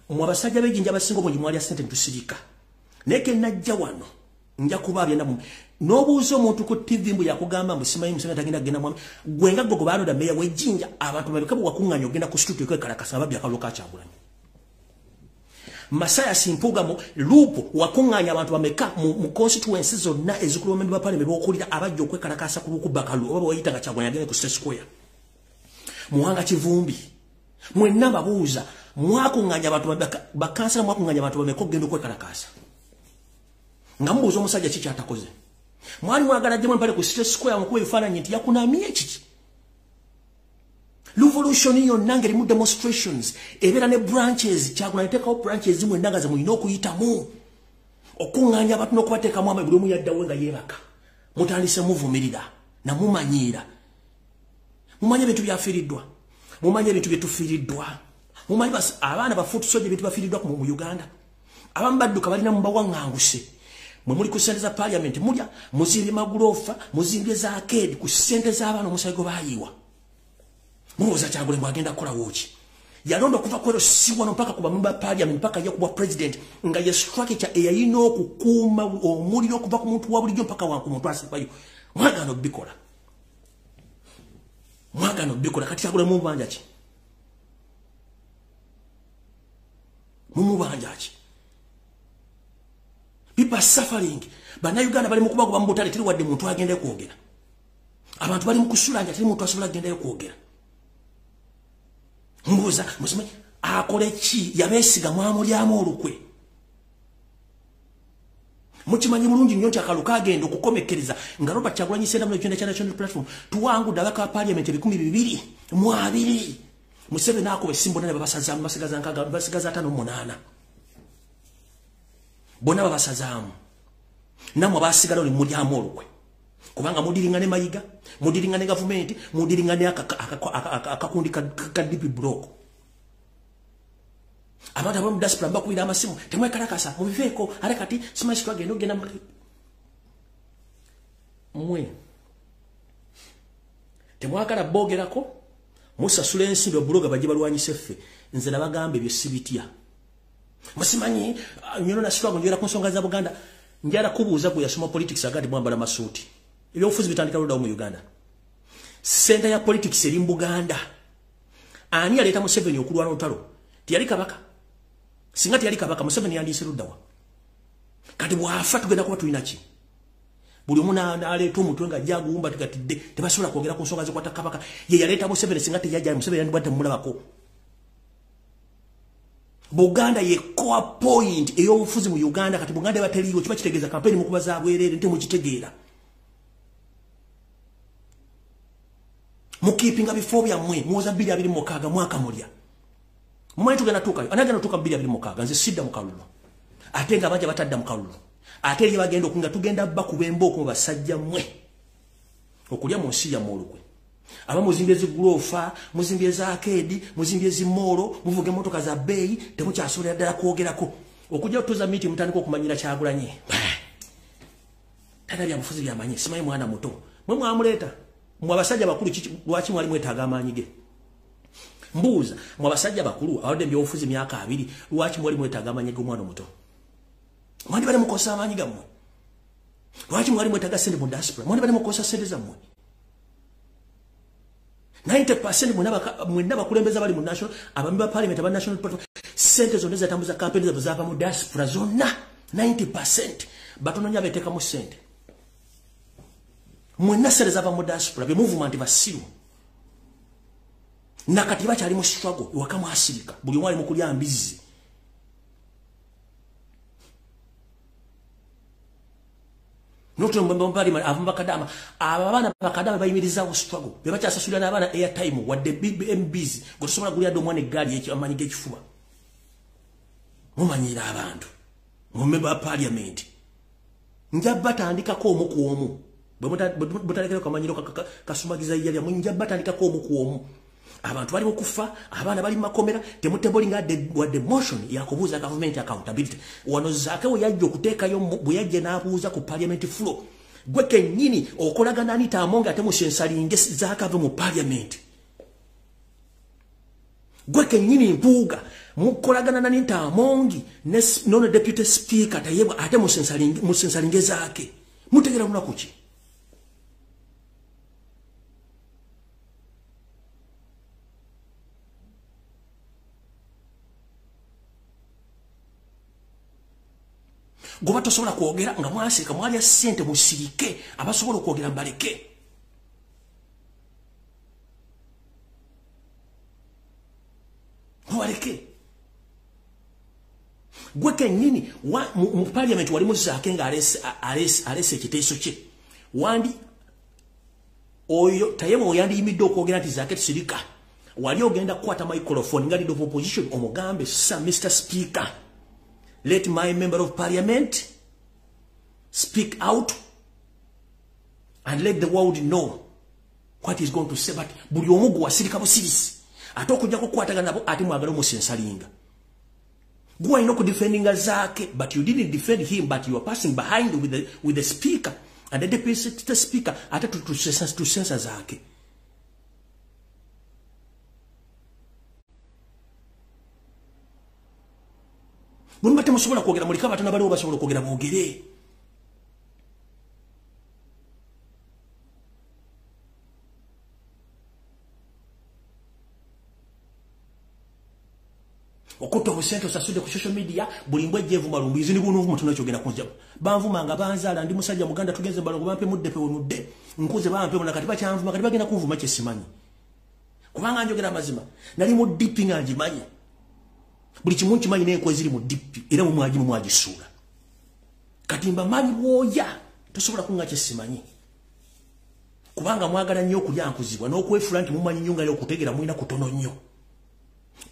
mu abasajja b'ejinja abasinga obungi mwalya ssente ntusirika naye ke najja wano nja kubaabya namu n'obuuza omuntu ku TV mbu yakugamba mbu simanyi musanga tagenda kugenda mwami gwe nga gwe baanoda meya wejinja abantu babeka bwe wakuŋŋanya ogenda ku studio kwekalakasa babbi akalulu ka Kyagulanyi Masaya Simpugamo lupo wakuŋŋanya abantu bameka mu constituency zonna ezikulomembe ba parliament bokulira abajja okwekalakasa ku lukubakalu oba bayita nga Kyagulanyi agende ku State Square Muhanga Kivumbi mwenna babuuza mwakuŋŋanya abantu bakansala mwakuŋŋanya abantu bameka ogenda okwekalakasa nga mubuuza omusajja kiki atakoze mwali mwagala gye mwempale ku State Square mukuba ebifaananyi nti yakunamye kiki Revolution yonna ngeri mu demonstrations ebera ne branches Kyagulanyi teekawo branches mwe ndanga ze mulina okuyitamu okuŋŋanya abantu n'okubateekamu amwe buli omu yaddawo nga yeebaka mutandise muvumirira namumanyiira mumanye ebintu byafiiriddwa mumanye ebintu byetufiiriddwa mumanye abaana bafuutusoja ebintu bafiiriddwa mu Uganda abamu badduka balina mubawaŋŋanguse mwe muli ku ssente za parliament mulya muzimbye magulofa muzimbye za arcade ku ssente z'abaana omusaayi gwe baayiwa mubuuza Kyagulanyi agenda kukola woki yalonda okuva kwero si wano mpaka ku bamemba parliament mpaka ye kuba president nga ye structure eyalina okukuuma omuliro okuva ku muntu wa bulijjo mpaka wanku muntu asibayo mwagaana obbikola kati Kyagulanyi mumubanja ki people are suffering bannayuganda bali mu kubagoba mu butale teri wadde muntu agenda kwogera abantu bali mu kusulanja teri muntu asobola agendayo kwogera mbuuza musimanyi akole ki yabeesiga mwamulyamu olukwe mukimanyi mulungi nnyo nti akalu kagenda okukomekereza nga Robert Kyagulanyi Ssentamu n'ekigenda kya National Platform tuwangudde abaka parliament 220 Museveni n'akuba essimbo nane babasazaamu basigaza 58 bonna babasazaamu namwe baasigala oli mulyamu olukwe kubanga mudiringa ne mayiga mudiringa ne gavumenti mudiringa ne akakundi ka DP block abantu abamu diaspora mbakuira amasimu temwekalakasa mubiveeko ale kati simanyi twagenda ogenda mwe temwagala boogerako musasula ensimbi obuloga bajje balwanyise ffe nze nabagamba ebyo sibitya musimanyi nyono nasitwago njera ku nsonga za Buganda njala kubuuza ku yasoma politics agati mwambala masuuti ebyobufuzi bitandika ludawo mu Uganda senta ya politics eri mu Buganda ani yaleeta Museveni okulwana olutalo tiyali kabaka singa tiyali kabaka Museveni yandiise luddawa kati bwafa tugenda kuba tulina ki buli omu n'aleeta omutwe nga jaguwumba tugatidde tebasobola kwogera ku nsonga zikwata kabaka ye yaleeta Museveni singa teyajja Museveni yandibadde mumulabako Buganda ye core point ey'obufuzi mu Uganda kati Buganda bateliiwo kiba kitegeeza kampeni mu kubaza bwerere nti mukitegeera mukipinga bifo byammwe muwoza 2026 mwaka mulya mumanyi tugenda tuukayo anagenda tuuka 2026 nze sidda mu kalulu ate nga abanja batadda mu kalulu ate eri bagenda okunga tugenda bakuba embooko basajja mmwe okulya mu nsi yammwe olukwe aba muzimbye zigulofa muzimbye za arcade muzimbye zimoro muvuge motoka za bei temukyasobolera ddala kwogerako okujja otuza miti mutandika okumanyira Kyagulanyi tata bya bufuzi byamanyi simanyi mwana muto mwe mwamuleeta mwa basajja bakulu lwaki mwali mwetaaga amaanyi ge mbuuza mwa basajja bakulu awadde ebyobufuzi myaka 2 lwaki mwali mwetaaga amaanyi ge mwana muto mwali bali mukosa amaanyi gammwe lwaki mwali mwetaaga sente mu diaspora mwali bali mukosa sente zammwe 90% mwenna bakulembeza bali mu national abambi ba parliament aba national platform sente zonna zatambuza campaign zava mu diaspora zonna 90% batononya beteka mu sente mwenna sente zava mu diaspora be movement basiru nakati bakyali mu struggle wakamu asirika buli omwali mu kulya mbizi Noto mbamba parliament avumba kadama abana bakadama bayimiriza struggle bebacha sasulira n'abana airtime wadde BBMBs gotosobola gulya do mwane gali echi amanyi gekifuba mumanyira abantu mumemba parliament njabata andika ko omu ku omu butalekera kamanyiro kasumagiza yali munjabata andika ko omu ku omu abantu bali okufa abana bali makomera temutebolinga wadde motion yakubuza government accountability wano zake yajjo kuteekayo buyajje n'abuuza ku parliament floor gwe kennyini okolagana anita amonga ate musensalinge zakave mu parliament gwe kennyini mpuuga mukolagana anita amongi nono deputy speaker tayebwa ate musensalinge zake mutegera lunaku ki goba tosobola kwogera nga mwasirika mwalya ssente musirike abasobola okwogera mbaleke mubaleke gwe kennyini mu parliament wali muzaake nga alese ekiteeso kye wandi oyo tayebwa oyandiyimidde okwogera nti zaake tusirika wali ogenda kukwata microphone nga leader of opposition omugambe Mr. Speaker, let my member of parliament speak out and let the world know what he's going to say. But buli omugu wasirika busirisi ate okujja kukwatagana nabo ate mwagala musensalinga gwe ino ku defending zake, but you didn't defend him, but you are passing behind with the speaker and the deputy speaker ate to sensa zake. Bumba temusobola kwogera mulika batana bali obasobola kwogera boogere. Okoto busento sasude ku social media bulimbwe jevu malumbizi ni bunu mtu nachogenda kunja. Banvuma nga banzala ndi musajja muganda tugenze balongo bampe mudde pe onudde. Nkuze bampe muna katiba kyanvuma katiba genda kunvuma kyesimanyi. Kubanga njogera mazima nali mu dipping anjimanyi. Buli kimu kimanyi n'enkozi ziri mu dippi era mu mwagisuula. Katimba manyi bwoya tosobola kunga kyesimanyi. Kubanga mwagala nnyo okulya nkuzibwa n'okwefula nti mumanyi nnyo nga okutegera mulina kutono nnyo.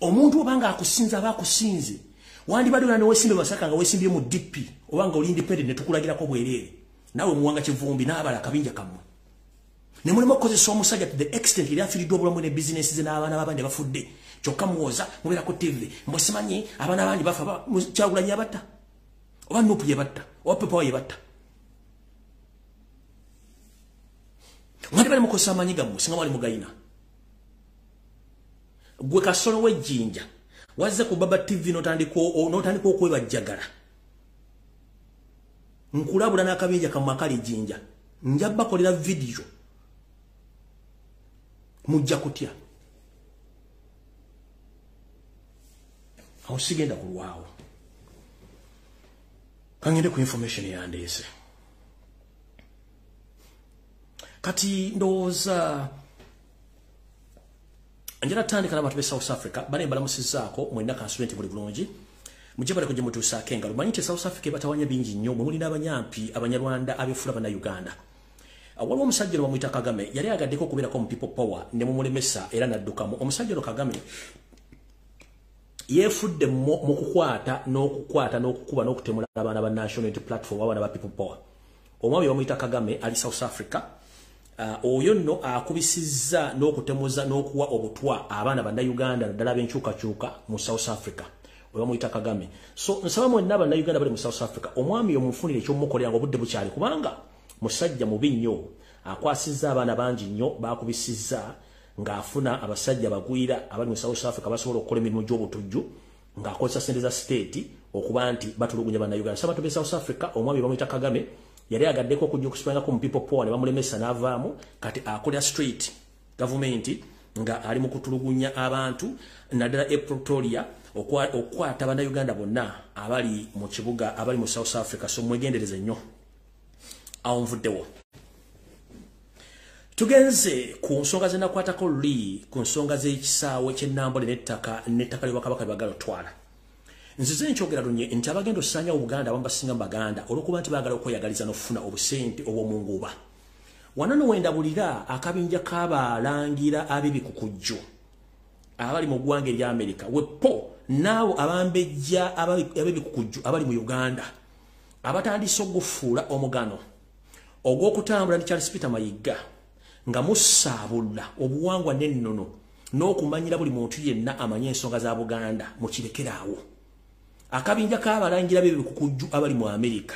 Omuntu obanga akusinza abakusinze wandi badona ne wesimbe basaka nga wesimbye mu dippi obanga oli independent ne tukulagirako bwerere nawe muwanga kivumbi n'abala kabinja kamwe. Ne mulimo kozesa omusajja to the extent ili afiriddwa obulamu ne business ze n'abaana babandi bafudde. Kyokka muwoza mubera ku TV mbosimanyi abaana bangi bafa Kyagulanya batta oba Nuupu ye batta oba Pepa ye batta. Mwali bali mukozesa amanyi gammwe singa mwali mugayina. Gwe Kasolo w'Ejjinja wazze ku Baba TV n'otandika okwebajjagala. Nkulabula n'akabinja kammwe akali Jjinja nja bakolera video mujja kutya. Awo sigenda kulwawo. Kangende ku information yandeese. Kati ndowooza njala tandika n'abantu be South Africa bane balamusizaako mwenda constituent buli bulungi mujje bale kujja mutuusaako engalo. Manyi nti South Africa batawanya bingi nnyo mwe mulina abanyampi abanyarwanda abefula bana Uganda. Waliwo omusajja ono bamuyita Kagame yali agaddeko okubeerako mu people power ne mumulemesa era n'addukamu. Omusajja ono Kagame yefudde mu kukwata n'okukuba n'okutemula abaana ba national unity platform abaana ba people power. Omwami bamuyita Kagame ali South Africa. Oyo nno akubisizza n'okutemuza n'okuwa obutwa abaana ba Uganda naddala b'enkyukakyuka mu South Africa. Oyo bamuyita Kagame. So nsaba mwenna aba Uganda bali mu South Africa omwami omufunire eky'omukolera nga obudde bukyali kubanga musajja mubi nnyo akwasizza abaana bangi nnyo bakubisizza ng'afuna abasajja bagwira abali mu South Africa basobola okukola emirimu gy'obutujju ng'akozesa ssente za state okuba nti batulugunya bana Uganda. Sabato be South Africa omwami bamuyita Kagame yali agaddeko okujja okusipangako mu people power ne bamulemesa n'avaamu kati akolera street government nga ali mu kutulugunya abantu naddala Pretoria okwata bana Uganda bonna abali mu kibuga abali mu South Africa. So mwegendereze nnyo awo nvuddewo. Tugenze ku nsonga zenakwatako luli ku nsonga z'ekisaawe ky'Ennambole n'ettaka lye Bakabaka bagala otwala. nzize nkyogera lunye nti abagenda okusanya Obuganda bambasinga Baganda olwokuba nti baagala okweyagaliza n'okufuna obusente obw'omunguba. Wanano wenda bulira akabinja k'abalangira ab'ebikukujju abali mu ggwanga erya Amerika wepo naawo abambejja ab'ebikukujju abali mu Uganda abatandise okufuula omugano ogw'okutambula ne Charles Peter Mayiga nga musaabula obuwangwa n'ennono n'okumanyira buli muntu yenna amanye ensonga za Buganda mukirekeraawo. Akabinja k'abalangira b'ebikukujju abali mu Amerika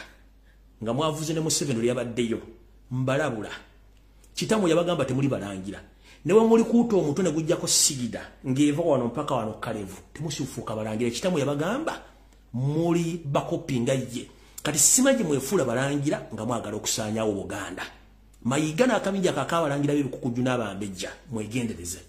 nga mwavuze ne Museveni oli yabaddeyo mbalabula kitamu yabagamba temuli balangira ne wamuli kuuta omutwe ne gujjako sigida ng'eva wano mpaka wano Kalevu temusifuuka balangira kitamu yabagamba muli bakopinga ye kati simaje mwefuula balangira nga mwagala okusaanyaawo Buganda. Mayiga n'akabinja k'abalangira b'ebikukujju n'abambejja mwegendereze.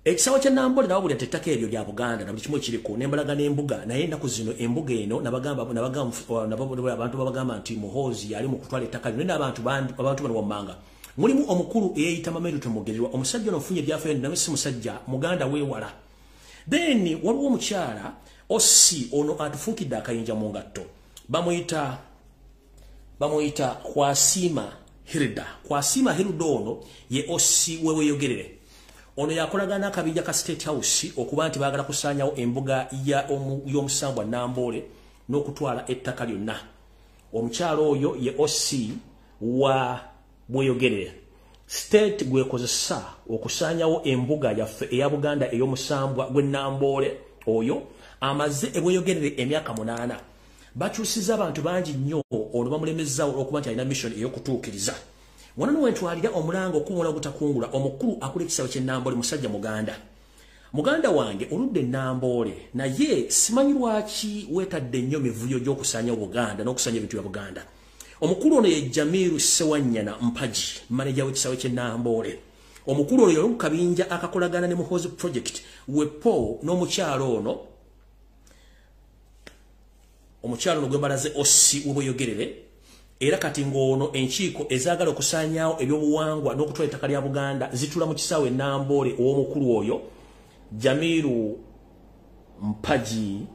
Ekisawo kya Nambole nawo buli atettako ebyo lya Buganda na buli kimu ekiriko n'embalaga n'embuga naye ennaku zino embuga eno abantu babagamba nti Muhoozi yali mu kutwala ettaka lino n'abantu bano wammanga. Mulimu omukulu eyeyita Mameru Temugererwa omusajja n'ofunye ebyafaayo naye si musajja Muganda weewala. Then waliwo omukyala Ossi ono atufuukidde akayinja mu ngatto bamuyita Kwasima Hilda. Kwasima Hilda ono ye Ossi weweeyogerere. Ono yakolagana akabinja ka State House okuba nti baagala kusaanyawo embuga y'omusambwa Nambole n'okutwala ettaka lyonna. Omukyalo oyo ye Ossi wa bweyogerere. State gwekozesa okusaanyawo embuga yaffe eya Buganda ey'omusambwa gwe Nambole oyo amaze ebweyogerere emyaka 8. Bakyusiza abantu bangi nnyo ono bamulemezzawo okuba nti alina mission ey'okutuukiriza. Wanano wentwalira omulango kumula gutakungula omukulu akula ekisawo kye Nambole musajja Muganda wange oludde Nambole naye simanyi lwaki wetadde nnyo mivuyo gy'okusanya Buganda n'okusanya ebintu bya Buganda. Omukulu ono ye Jamiru Sewanyana Mpaji manager w'ekisawo kye Nambole. Omukulu ono yali kabinja akakolagana ne Muhoozi project wepo n'omukyalo ono gwembalaze Ossi w'obweyogerere. Era kati ngono enkiiko ezaagala okusaanyaawo ebyobuwangwa n'okutwala ettaka lya Buganda zitula mu kisaawe Nambole ow'omukulu oyo Jamiru Mpaji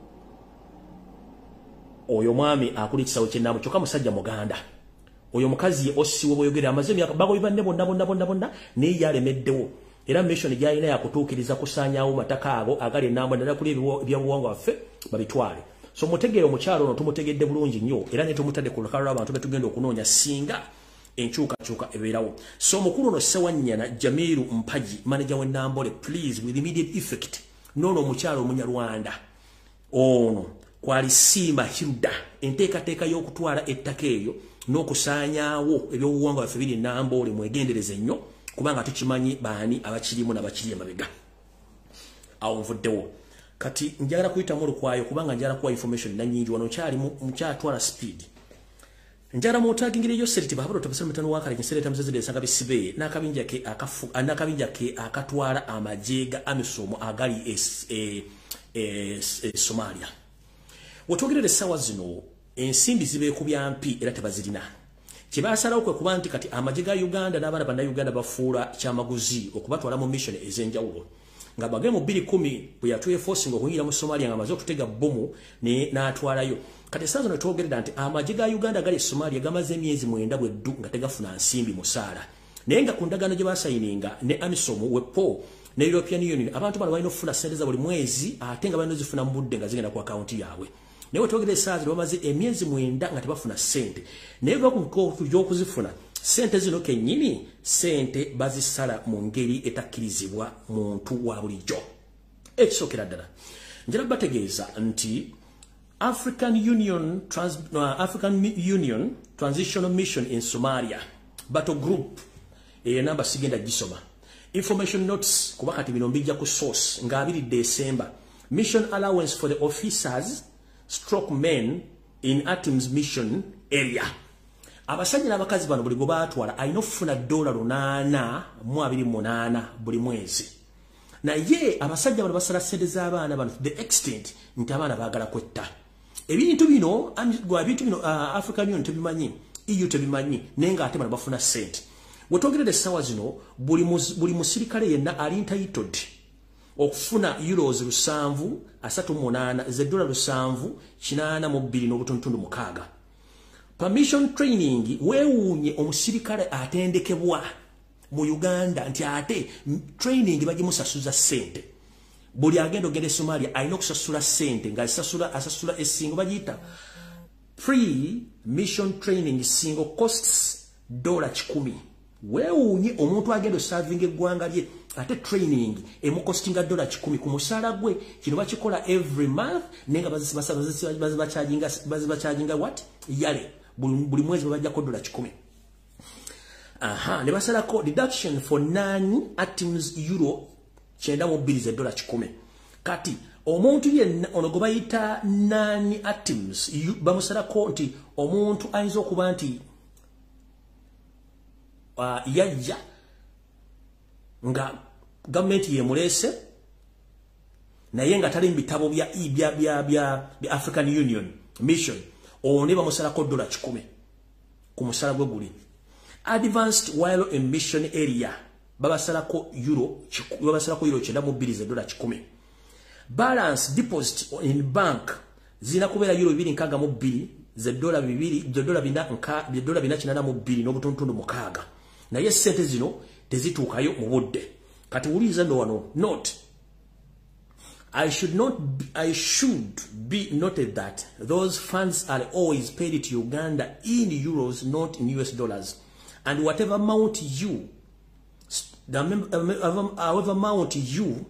oyo mwami akuli ekisaawe kye Nambole kyokka musajja Muganda. Oyo mukazi ye Ossi w'obweyogerere amaze emyaka bagoba ne bonna naye yalemeddewo. Era mission gyalina yakutuukiriza kusaanyaawo mataka ago agali Nambole ddala kuli ebyobuwangwa waffe babitwale. So mutegeero omukyalo ono tumutegedde bulungi nnyo era ne tumutadde ku lukalala abantu betugenda okunoonya singa enkyukakyuka ebeerawo. So omukulu ono Sewanyana Jamiru Mpaji manager we Nambole please with immediate effect nono omukyalo Omunyarwanda ono Kwalisima Hilda enteekateeka y'okutwala ettaka eyo n'okusaanyaawo ebyobuwangwa baffe biri Nambole mwegendereze nnyo kubanga tukimanyi baani abakirimu n'abakiri emabega. Awo nvuddewo. Kati njagala kuyita mu lukwayo kubanga njagala kuwa information na nyingi wano kyali mukyatwala speed. Njagala mutagingire yo seriti babalo topesa mutano wakale kisereta mzezede sanga bisibe nakabinja ke akatwala amajega amisomo agali Somalia. Wotogere sawa zino ensimbi zibe kubyampi era tebazirina. Kibasala okwe kuba nti kati amajega Uganda n'abana banda Uganda bafuula kyamaguzi okubatwala mu mission ezenjawulo. Nga bagemu 2010 bwe yatuye forcing okuyira mu Somalia nga amaze okutega bomu n'atwalayo. Kati sasa no twogerera nti amajega Uganda gali Somalia gamaze emyezi 9 bweddu nga tegafuna nsimbi musaala. Naye nga ku ndagaano gye basayininga ne AMISOM wepo ne European Union abantu bano balina okufuna ssente za buli mwezi ate nga balina zifuna mu budde nga zigenda ku akaunti yaabwe. Naye twogerera sasa bamaze emyezi 9 nga tebafuna ssente. Naye gy'okuzifuna sente zino kennyini sente bazisala mu ngeri etakkirizibwa muntu wa bulijjo. Ekisookera ddala njala bategeeza nti African Union Transitional Mission in Somalia Battle Group namba sigenda gisoma information notes kuba kati bino mbijja ku source nga 2 December mission allowance for the officers stroke men in Atoms mission area. Abasajja n'abakazi bano buli gobatwala alina okufuna $828 buli mwezi. Naye abasajja bano basala ssente z'abaana bano to the extent nti abaana baagala kwetta. Ebintu bino African Union tebimanyi, EU tebimanyi, naye nga ate bano bafuna ssente. Wetwogerera essaawa zino buli musirikale yenna ali entitled okufuna euros 738 ze dollar 782.6. Permission training weewunye omusirikale atendekebwa mu Uganda nti ate training bagimusasuza sente. Buli agendo gende Somalia ayina okusasula sente nga asasula esingo bagiyita pre-mission training single costs $10. Weewunye omuntu agendo serving eggwanga lye ate training emukostinga $10 ku musala gwe. Kino bakikola every month nenga bazibacharginga what yale buli mwezi babajjako $10. Ne basalako deduction for non-items euro $9 kati omuntu yenna ono gwe bayita non-items bamusalako nti omuntu ayinza okuba nti yajja nga gavumenti yemulese naye nga tali mu bitabo bya African Union mission one bamusalako $10 ku musala gwe guli. Advanced while in mission area babasalako euro $9. Balance deposit in bank zina kubera euro 262 $482.6 naye sente zino tezituukayo mu budde. Kati uliza ndo wano note I should be noted that those funds are always paid to Uganda in euros, not in US dollars. And whatever amount you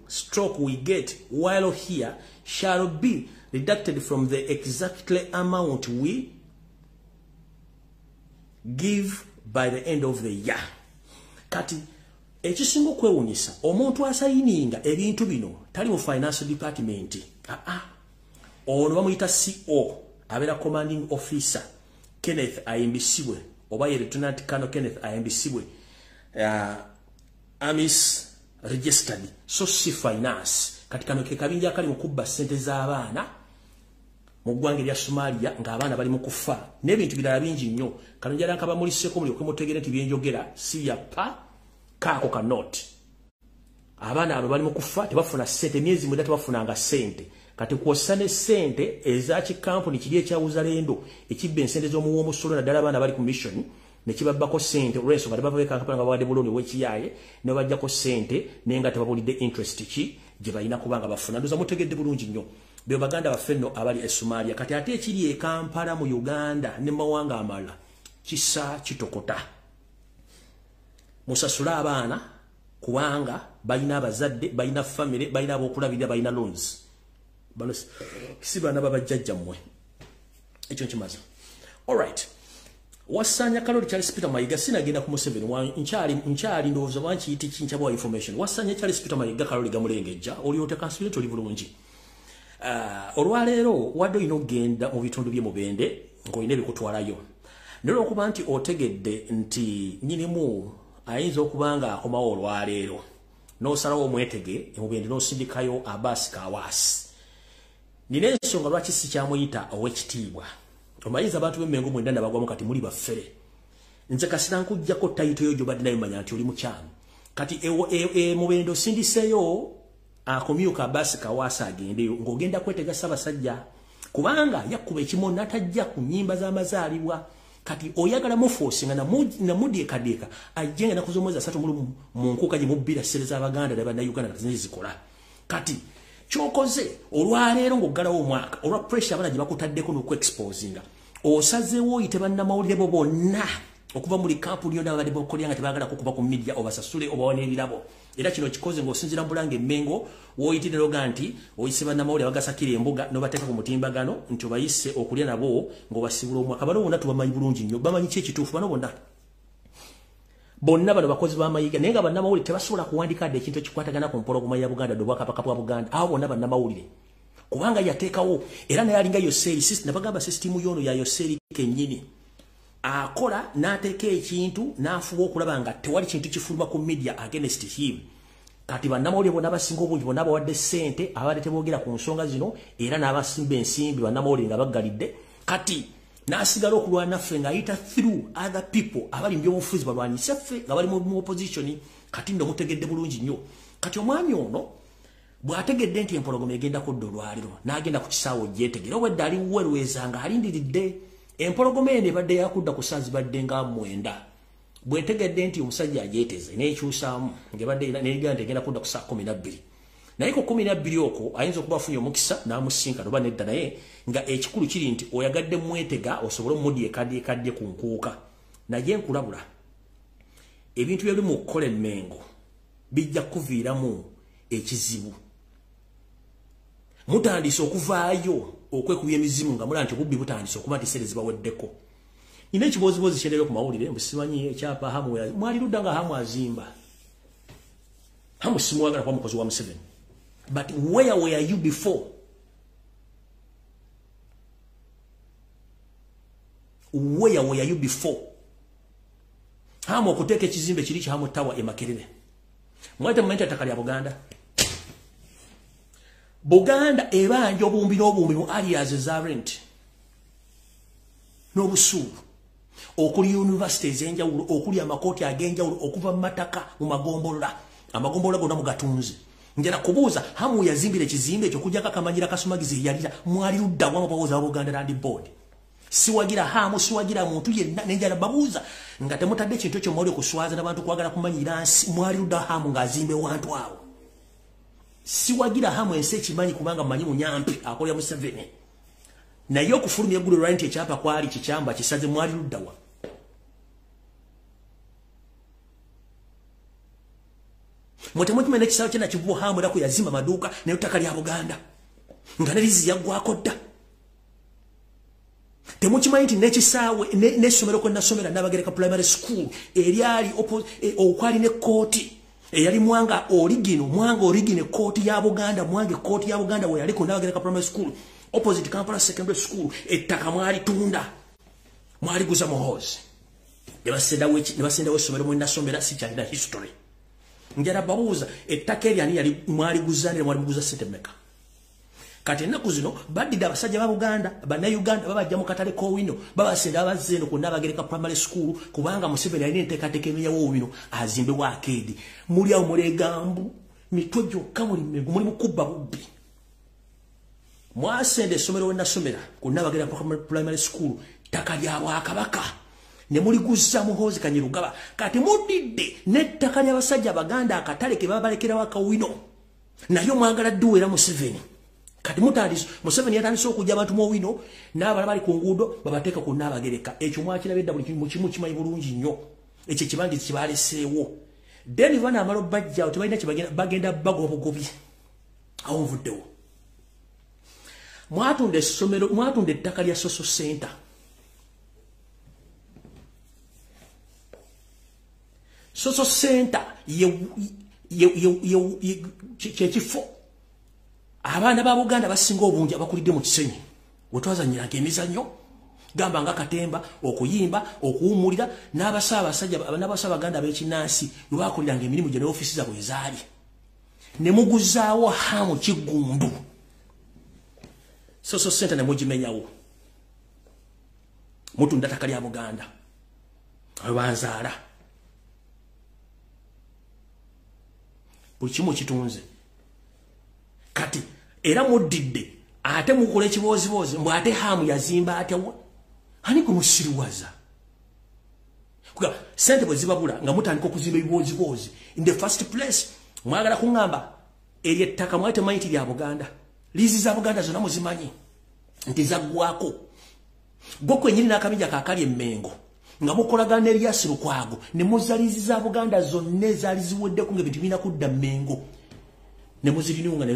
stroke we get while here shall be deducted from the exactly amount we give by the end of the year. Kati ekisingo kwewunyisa omuntu asayininga ebintu bino tali mu finance department. Ono bamuyita CO abera commanding officer Kenneth Ayembisibwe oba Lieutenant Colonel Kenneth Ayembisibwe amis registered so si finance kati kano ke kabinja kali mukubba sente z'abaana mu ggwanga lya Somalia ng'abaana bali mu kufa n'ebintu birala bingi nnyo. Kano njala nkaba muliseko muli okwemutegera nti byenjogera si ya pa kaako ka note. Abaana abo bali mu kufa tebafuna sente myezi mwenda tebafunanga sente. Kati kwosane sente eza kikampuni kiri ekyawuzalendo ekibba ensente z'omuwoomusolo naddala abaana bali ku mission ne kibabbako sente olw'ensonga tebaveka kampani nga bawadde buloni w'ekiyaye ne bajjako sente naye nga tebabulidde interest ki gye balina kubanga bafuna. Ndoza mutegedde bulungi nnyo byo baganda baffe nno abali e Somalia. Kati ate ekiri e Kampala mu Uganda ne mawanga amalala kisa kitokota. Musasula abaana kubanga balina abazadde balina family balina abokulabirira balina loans. Bano si bana babajjajja mmwe ekyo nkimaze. Alright, wasanya Kaloli Charles Peter Mayiga sinagenda ku Museveni nkyali ndowooza wankiyita kinkyabwa information. Wasanya Charles Peter Mayiga Kaloli gamulengejja olyote kansubire toli bulungi. Olwaleero wadde olina okugenda mu bitundu by'emubende ng'olina ebikutwalayo naye okuba nti otegedde nti nyinimu ayinza okuba nga akomawo olwaleero n'osalawo omwetege emubende n'osindikayo Abbas Kawaasi. Nina ensonga lwaki sikyamuyita ow'ekitiibwa. Omanyiza abantu b'Emmengo mwenda nabagwamu kati muli baffere. Nze kasita nkuggyako tayito yo gy'obadde nayo manya nti oli mukyami. Kati mubende osindiseeyo akomyuka Abbas Kawaasi agendeyo ng'ogenda kwetega Ssaabasajja kubanga yakkuba ekimo n'atajja ku nnyimba z'amazaalibwa. Kati oyagala muforce nga namudeekadeeka ajje nga nakuza omwezi 3 mu nkuka gye mubbira ssere z'Abaganda ne Bannayuganda kati zikola. Kati kyokoze olwaleero ng'oggalawo omwaka olwa pressure abana gye bakutaddeko n'okweexposinga osazeewo oyite bannamawulire bo bonna okuva muri kampuni yonna abadde bokolya nga tebaagala kukuba ku media obasasule obawa n'ebirabo. Era kino kikoze ng'osinziira Mbulanga Emmengo w'oyitire noga nti oyise bannamawulire abagasakira embuga n'obateeka ku mutimbagano nti obayise okulya nabo ng'obasibula omwaka. Bano bonna tubamanyi bulungi nnyo bamanyi ki ekituufu bano bonna bano bakozi b'amayiga naye nga bannamawulire tebasobola kuwandikadde ekintu ekikwatagana ku mpologoma ya Buganda n'Obwakabaka bwa Buganda. Abo bonna bannamawulire kubanga yateekawo era naye alinga Yoseri system nabagamba system yono ya Yoseri kennyini akola n'ateeka ekintu n'afuba okulaba nga tewali kintu kifuluma ku media against him. Kati bannamawulire bonna abasinga obungi bonna abawadde ssente abadde teboogera ku nsonga zino era n'abasimba ensimbi bannamawulire nga baggalidde. Kati n'asigala okulwana naffe ng'ayita through other people abali mu byobufuzi balwanyisa ffe nga bali mu opposition. Kati ndo mutegedde bulungi nnyo. Kati omwami ono bwategedde nti empologoma egenda kudda olwaliro n'agenda ku kisaawo gyetegera obwedda ali werwezanga alindiridde empologoma eno ebadde yakudda ku saa zibadde nga 9 bwetegedde nti omusajja agyeteze n'ekyusaamu ng'ebadde n'egenda nti egenda kudda ku saa 12 naye ku 12 okwo ayinza okuba afunye omukisa n'amusinkana oba nedda naye nga ekikulu kiri nti oyagadde mwetega osobole omudi ekadde ku nkuuka naye nkulabula ebintu byali mu kukola emmengo bijja kuviiramu ekizibu mutandise okuvaayo okwekubya emizimu nga mula nti obubbi butandise okuba nti sere zibaweddeko nina ekibozibozi kyendeyo ku mawulire mbusimanyi ekyapa hamu mwali ludda nga hamu azimba hamu simuwagala kuba mukozi wa Museveni but where were you before? Where were you before? Hamu okuteeka ekizimbe kiri kya Hamu Tower e Makerere mwate mmenta takali ya Buganda ebanja obumbi n'obumbi mu areas za rent n'obusuulu okuli universities enjawulo okuli amakooti ag'enjawulo okuva mu mataka mu magombolola amagombolola gonna mu gatunzi njala kubuuza Hamu yazimbira ekizimbe ekyo kujjako akamanyira kasumagizi yalira mwali ludda wa mapawooza wa Buganda Land Board siwagira Hamu siwagira muntu yenna nenjala babuuza nga temutadde ekintu ekyo mwali okuswaza n'abantu kwagala kumanyira nsi mwali ludda Hamu ng'azimbe wantu awo siwagira Hamu ensi ekimanyi kubanga manyi munyampi akolya Museveni naye okufulumya eggulu lwa nti ekyapa kwali kikyamba kisaze mwali luddawa mutemukima n'ekisaawe kyena kivuwa Hamu era kuyazimba maduuka naye ttaka lya Buganda nga nelizi yaggwako dda temukimanyi nti n'ekisaawe n'essomero kwe nasomera Nabagereka Primary School eryali okwali ne kooti eyali mwanga origine kooti ya Buganda mwange kooti ya Buganda we yali ku Nabagereka Primary School opposite Kampala Secondary School ettaka mwali tunda mwali guza muhozi nebasendawo essomero mwe nasomera sikyalina history njala babuuza ettaka eryani yali mwali guzanira mwali guza sente meka kati ennaku zino baddida abasajja ba Buganda bannayuganda babajja mu katale k'owino babasenda abazze eno ku Nabagereka Primary School kubanga Museveni alina enteekateeka emenyawo owino azimbe wa akeedi muli awo mulegambu mitwe gyokka muli mukubba bubbi mwasenda essomero we nasomera ku Nabagereka Primary School ttaka lya Bwakabaka ne muli guzza muhoozi Kanyerugaba kati muddidde n'ettaka ly'abasajja Baganda akatale ke babalekerawo akawino nayo mwagala dduwera Museveni kati mutandise Museveni yatandise okujja abantu mu wino n'abala bali ku nguudo babateeka ku Nabagereka ekyo mwakirabye dda buli kimu kimanyi bulungi nnyo ekyo ekibandisi kibaleseewo then bana amalo bajja tebalina bagenda bago obugobi awo nvuddewo mwatunda essomero mwatunda ettaka lya social center social center kyekifo abaana ba Buganda basinga obungi abakulidde mu kisenyi wetwazanyiranga emizannyo gamba nga katemba okuyimba okuwumulira n'abasabaganda ab'ekinnansi we bakoliranga emirimu gye n'ofiisi zaabwe ezaali ne muguzaawo Hamu Kiggundu social center ne mugimenyawo mutunda ttaka lya Buganda banzaala buli kimu kitunze kati era muddidde ate mukola ekibozibozi mbw ate Hamu yazimba atya ani kumusiriwaza kuga sente bwe zibabula nga mutandika okuzimba ebibozibozi in the first place mwagala kuŋŋamba eryo ettaka mwate mayiti lya Buganda liizi za Buganda zonna muzimanyi nti zaggwako gwe kwennyini n'akabinja kaakali emmengo nga mukolagana n'Eryasi Lukwago ne muzza liizi za Buganda zonna ezaali ziweddeko ng'ebintu birina kudda Mmengo ne muzirinunga ne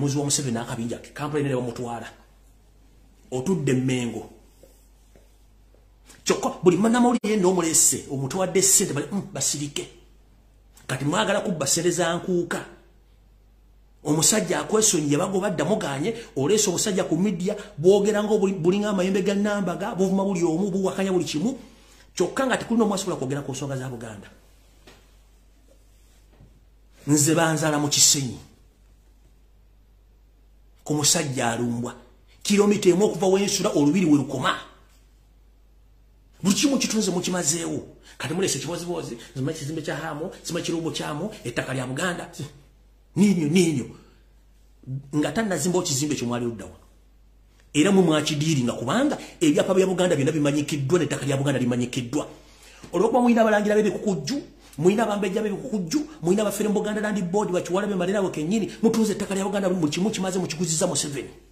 muziwa Museveni n'akabinja ke Kampala ne bamutwala otudde Mmengo kyokka buli mannamawulire n'omulese omutwadde ssente basirike kati mwagala kubba ssente za nkuuka omusajja akwesonyiye bagoba badda muganye oleese omusajja ku media bwogera ngo bulinga amayembe ga Nambaga buvuma buli omu buwakanya buli kimu kyokka nga tekulina omwasobola kwogera ku nsonga za Buganda nze banzala mu kisenyi ku musajja alumbwa kilomita emu okuva wensula olubiri we lukoma buli kimu kitunze mukimazeewo kati mulese kibozibozi zima kizimbe kya Hamu zima kirumbo kyamu ettaka lya Buganda ninyo nga tanazimba ekizimbe kyo mwali luddawa era mu mwakidiringa kubanga ebyapa bya Buganda byonna bimanyikiddwa n'ettaka lya Buganda limanyikiddwa olwokuba muyina abalangira b'ebikukujju muyina abambejja b'ebikukujju muyina abafere mu Buganda Land Board bakiwalabe malirawo kennyini mutuuze ettaka lya Buganda mu kimu kimaze mukiguziza mu 7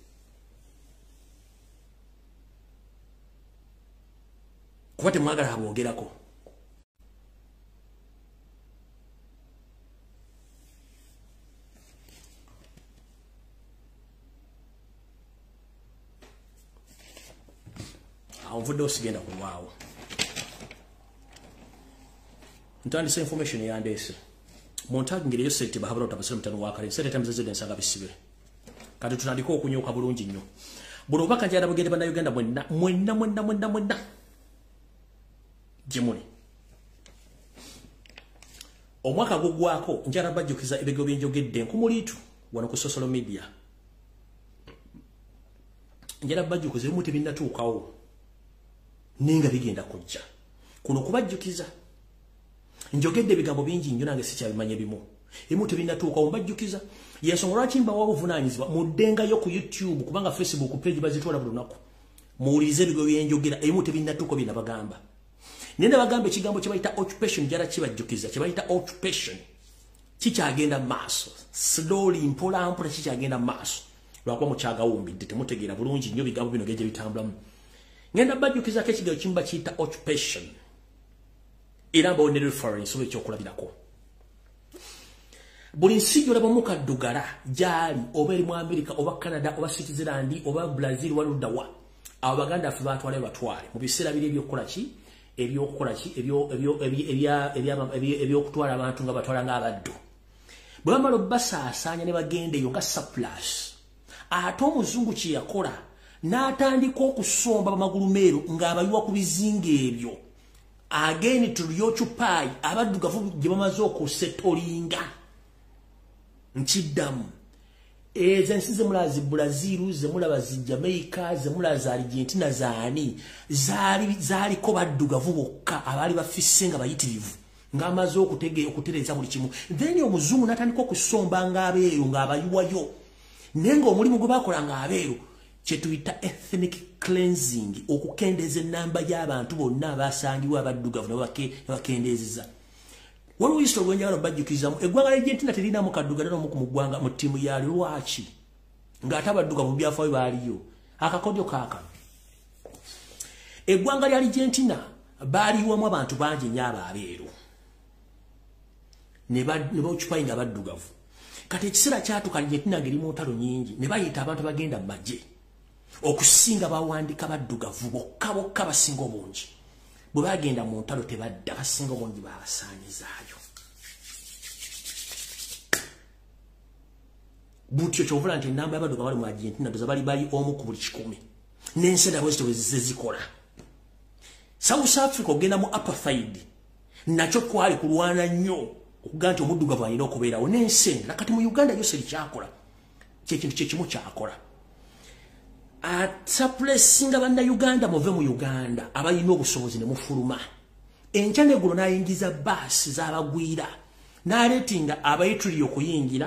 kuba temwagala aboogerako Mvudde osigenda kulwawo ntandise information yandeese montagingireyo sente bahabula otabasira mutano wakale sente tamzeze ensanga bisibire kati tunandika okunyuka bulungi nnyo buno obaka njala bugende bana Uganda mwenna jimuli omwaka gugwako njala bajjukiza ebego byenjogedde nkumuliitu wano ku social media njala bajjukiza ebimu tebinnatuukawo ninga bigenda kujja kuno kubajjukiza njogedde ebigambo bingi nnyo nange sikyabimanya bimu emu tebinatuuka ombajjukiza yensonga lwaki mbawa obuvunanyizibwa muddengayo ku YouTube kubanga Facebook page bazitwala buli lunaku muwulirize ebigambo byenjogera emu tebinatuuka bye nabagamba nenda bagamba ekigambo kye bayita occupation jala kibajjukiza kye bayita occupation kikyagenda maaso slowly mpola kikyagenda maaso lwakuba mukyagawumbidde temutegeera bulungi nnyo bigambo bino geje bitambulamu ngenda bajjukiza ke kigambo kimba kiyita occupation era mbone reference we kyokulabirako buli nsi gyolaba mukaddugala gyali oba eri mu America oba Canada oba Switzerland oba Brazil waluddawa abo baganda ffe batwale batwale mu biseera biri ebyokukola ki ebyokutwala abantu nga batwala ng'abaddu bwe bamala obbasaasaanya ne bagendeeyo nga surplus ate omuzungu kye yakola n'atandika okusomba bamagulu meeru ng'abayiwa ku bizinga ebyo again to occupy abaddugavu gye bamaze okusetolinga nkiddamu ensi zemulazi Brazil zemulaba zi Jamaica zemulazi Argentina zaani zaaliko baddugavu bokka abaali bafisse nga bayitirivu ng'amaze okutereeza buli kimu then omuzungu n'atandika okusomba ng'abeeru ng'abayiwayo naye ng'omulimu gwe bakola ng'abeeru kye tuyita ethnic cleansing okukendeeza ennamba y'abantu bonna abasangibwa abaddugavu nebakendeezeza waliwo isito lwenjagala bajjukizamu eggwanga ly'Argentina terinamu kaddugala n'omu ku muggwanga mu ttiimu yalyo lwaki ng'ate abaddugavu mu byafaayo baaliyo akakodyo kaakano eggwanga lya Argentina baaliwamu abantu bangi nnyo abeeru ne baocupayinga abaddugavu kati ekiseera kyatuuka Argentina ngeri mu ntalo nnyingi ne bayita abantu bagenda mu magye okusinga bawandiika baddugavu bokka basinga obungi bwe bagenda mu ntalo tebadda basinga obungi babasaanyizaayo butyo kyovula nti ennamba y'abaddugavu bali mu Argentina doza bali omu ku buli 100 n'ensi endala bwezito zikola South Africa ogenda mu apartheid nakyo kwali kulwana nnyo okugaa nti omuddugavu alina okubeerawo n'ensi endala kati mu Uganda yose kyakola kyekintu kyekimu kyakola ataplesinga bannayuganda muve mu Uganda abalina obusobozi ne mufuluma enkya neggulo n'ayingiza baasi z'abagwira n'aleetinga abayituli okuyingira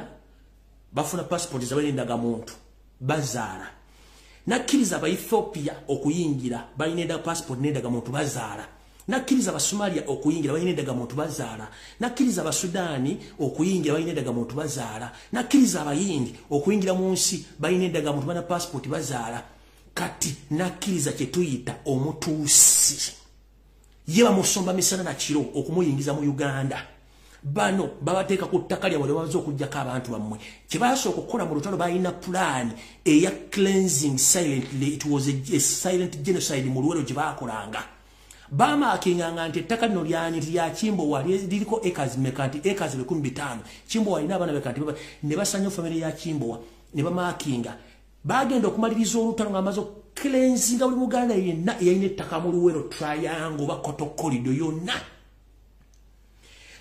bafuna passport z'abalindagamuntu bazaala n'akkiriza Abaethiopia okuyingira balina passport n'endagamuntu bazaala n'akkiriza Abasomaliya okuyingira balina endagamuntu bazaala n'akkiriza Abasudaani okuyingira balina endagamuntu bazaala n'akkiriza Abayindi okuyingira mu nsi balina endagamuntu bana passport bazaala kati n'akkiriza kye tuyita omutuusi ye bamusomba misana na kiro okumuyingiza mu Uganda bano babateeka ku ttaka lyabwe bamaze okuggyako abantu bammwe kye baasooka okukola mu lutalo balina plan eya cleansing silently. It was a silent genocide mu luwero gye baakolanga bamakinganga nti ettaka lino lyani lya Kimbowa liriko acres mekanti acres 15 Kimbowa alina abaana bekanti ne basanya family ya Kimbowa ne bamakinga bagenda okumaliriza olutalo ng'amaze cleansing buli Muganda yenna yalina ettaka mu luwero triangle bakoto corridor yonna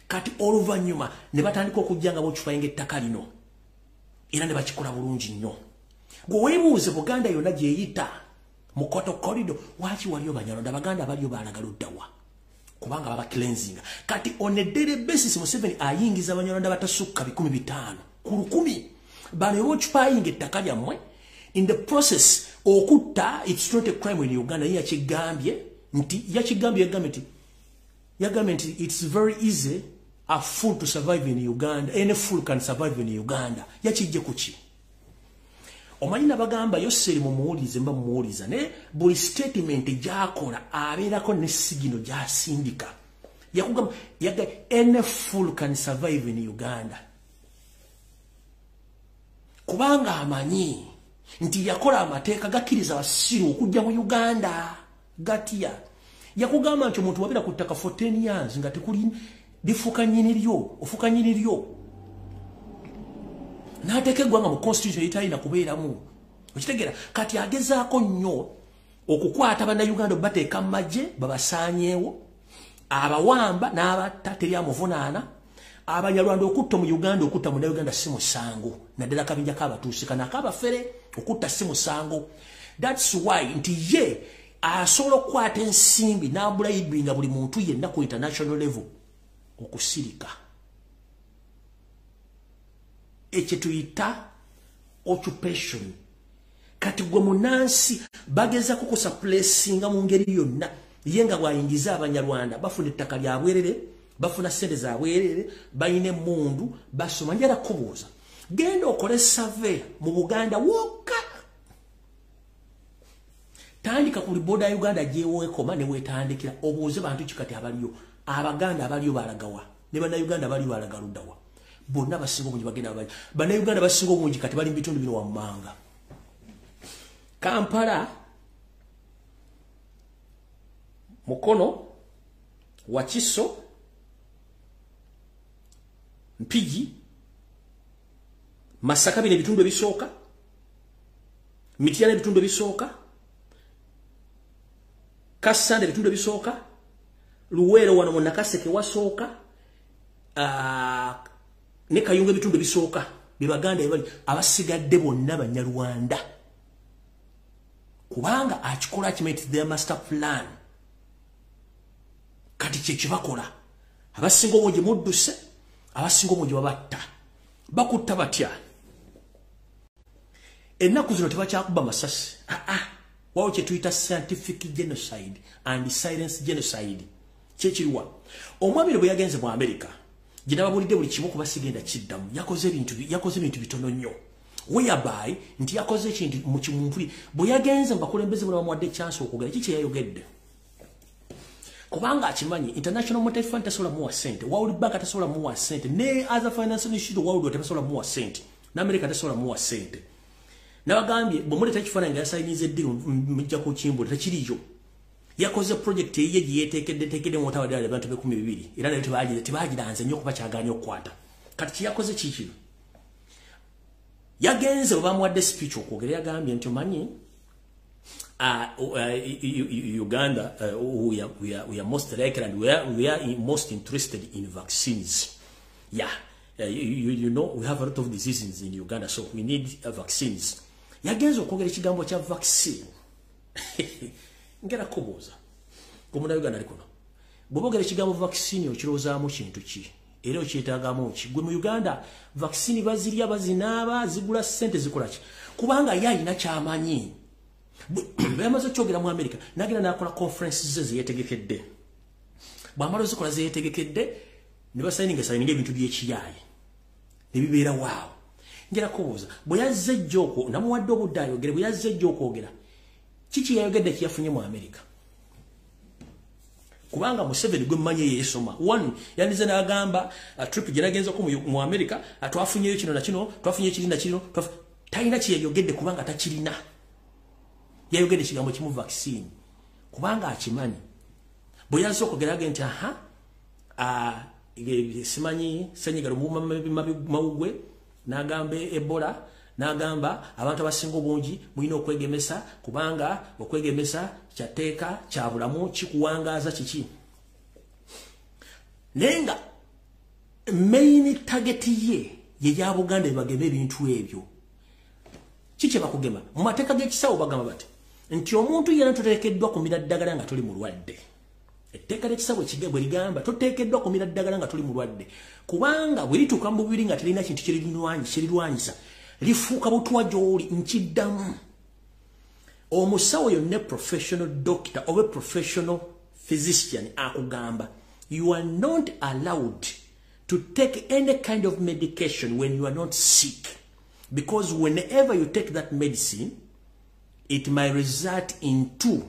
kati oluvannyuma ne batandika okujjanga bokifayinga ettaka lino era ne bakikola bulungi nnyo gwe weebuuze Buganda yonna gyeyita mukoto corridor waki waliyo banyalonda baganda baliyo balagala oddawa kubanga baba cleansing kati on a daily basis Museveni ayingiza banyalonda batasukka 15 ku 10 bano occupying ettaka lyammwe in the process okutta it's not a crime in Uganda yakigambye nti it's very easy a fool to survive in Uganda. Any fool can survive in Uganda. Yakijje kuki? Omanyina bagamba yoseri mu muwulize mba muwuliza ne buli statement gyakola abeerako ne sigino gyasindika. Yakugamba any fool can survive in Uganda. Kubanga amanyi nti yakola amateeka gakkiriza abasiru okujja mu Uganda gatya. Yakugamba nti omuntu wabeera ku ttaka for 10 years nga tekuli lifuka nyini lyo n'ateeka eggwanga mu constitution etalina kubeeramu. Okitegera kati agezaako nnyo okukwata bannayuganda bateeka mu magye babasaanyeewo abawamba n'abatta teri amuvunaana abanyarwanda okutta mu Uganda okutta mu Uganda si musango naddala kabinja k'abatuusi kana akabafere okutta si musango. That's why nti ye asobola okukwata ensimbi n'abulaibinga buli muntu yenna ku international level okusirika ekyo tuyita occupation. Kati gwe munansi bageza kukosa placinga mu ngeri yonna yenga bwayingiza abanyarwanda bafuna ettaka lya bwerere bafuna sente za bwerere bayine mundu basoma. Njala kubuuza genda okole survey mu Buganda wokka tandika ku boda ya Uganda gyewekoma ne wetandikira obuuze bantu kikati abaliyo abaganda abaliyo balagawa ne bannayuganda abaliyo balagaludawa bonna basinga obungi bagenda abali bannayuganda basinga obungi kati bali mu bitundu bino wammanga. Kampala Mukono Wakiso Mpigi Masaka bine bitundu ebisooka Mityana bitundu ebisooka Kasande bitundu ebisooka Luwero wano mu Nakaseke wasooka ne Kayunga bitundu ebisooka bibaganda ebali abasigadde bonna Banyarwanda kubanga akikola kimeti their master plan. Kati kyekibakola abasinga obungi mudduse abasinga obungi babatta bakutta batya. Ennaku zino tebakyakuba masasi wawo kye tuyita scientific genocide and science genocide. Kyekiriwa omwami bwe yagenze mu America gye nababulidde buli kimu kuba sigenda kiddamu yakoze ebintu bitono nnyo whereby nti yakoze ekintu mu kimuntu bwe yagenze bakulembeze bwe bamuwadde chance okugera kiki yayogedde kubanga akimanyi International Monetary Fund tasobola muwa sente World Bank tasobola muwa sente ne other financial institution world tasobola muwa sente na America tasobola muwa sente nabagambye bwe muleta ekifaananyi nga yasayinize ddiru mujja ku kimbula tekiriyo yakoze project ye yetekedde mu tawadde abantu 12 era nayo tebagiranze nnyo kuba kyaganya okukwata kati yakoze kiki yagenze bamuwadde speech okwogera yagambye nti omanyi Uganda we are most likely and we are most interested in vaccines. Yeah, you know we have a lot of diseases in Uganda, so we need vaccines. Yagenzo okwogera ekigambo kya vaccine. Ngera kubuuza kumuna Uganda likono bw'ogera ekigambo vaccine okirowoozamu kintu ki era okyetaagamu ki gwe mu Uganda vaccine bazirya bazinaaba zigula ssente zikola ki kubanga yalina kyamanyi bamaze kyogera mu America nagenda nakola conferences ze yetegekedde bwamalo zikola ze yetegekedde ne basayininga ebintu by'ekiyaye ne bibeera waawo. Ngera kubuuza bwe yazze jjoko namuwadde obudde ayogere bwe yazze jjoko ogera kiki yayogedde kiyafunye mu America kubanga Museveni gwe mmanye yeesoma one yandize n'agamba trip gye nagenze ko mu America atwafunyeyo kino na kino twafunye kirina kino talina kiyayogedde kubanga takirina yayogedde ekigambo kimu vaccine kubanga akimanyi bwe yazze okwogerage nti simanyi senyiga lumumawugwe n'agamba Ebola n'agamba abantu abasinga obungi mulina okwegemesa kubanga okwegemesa kyateeka kya bulamu kikuwangaaza kiki nenga main target ye ya Buganda bageme ebintu ebyo kiki bakugema mu mateeka g'ekisawo bagamba bati nti omuntu yena tuteekeddwa kumira ddagala nga tuli mulwadde etteeka ly'ekisawo bwe ligamba tuteekeddwa kumira ddagala nga tuli mulwadde kubanga bwe lituuka mu bubiri nga terina kintu kirirwanyisa lifuuka butwa gy'oli nkiddamu omusawo yonna professional doctor oba professional physician akugamba you are not allowed to take any kind of medication when you are not sick, because whenever you take that medicine it might result into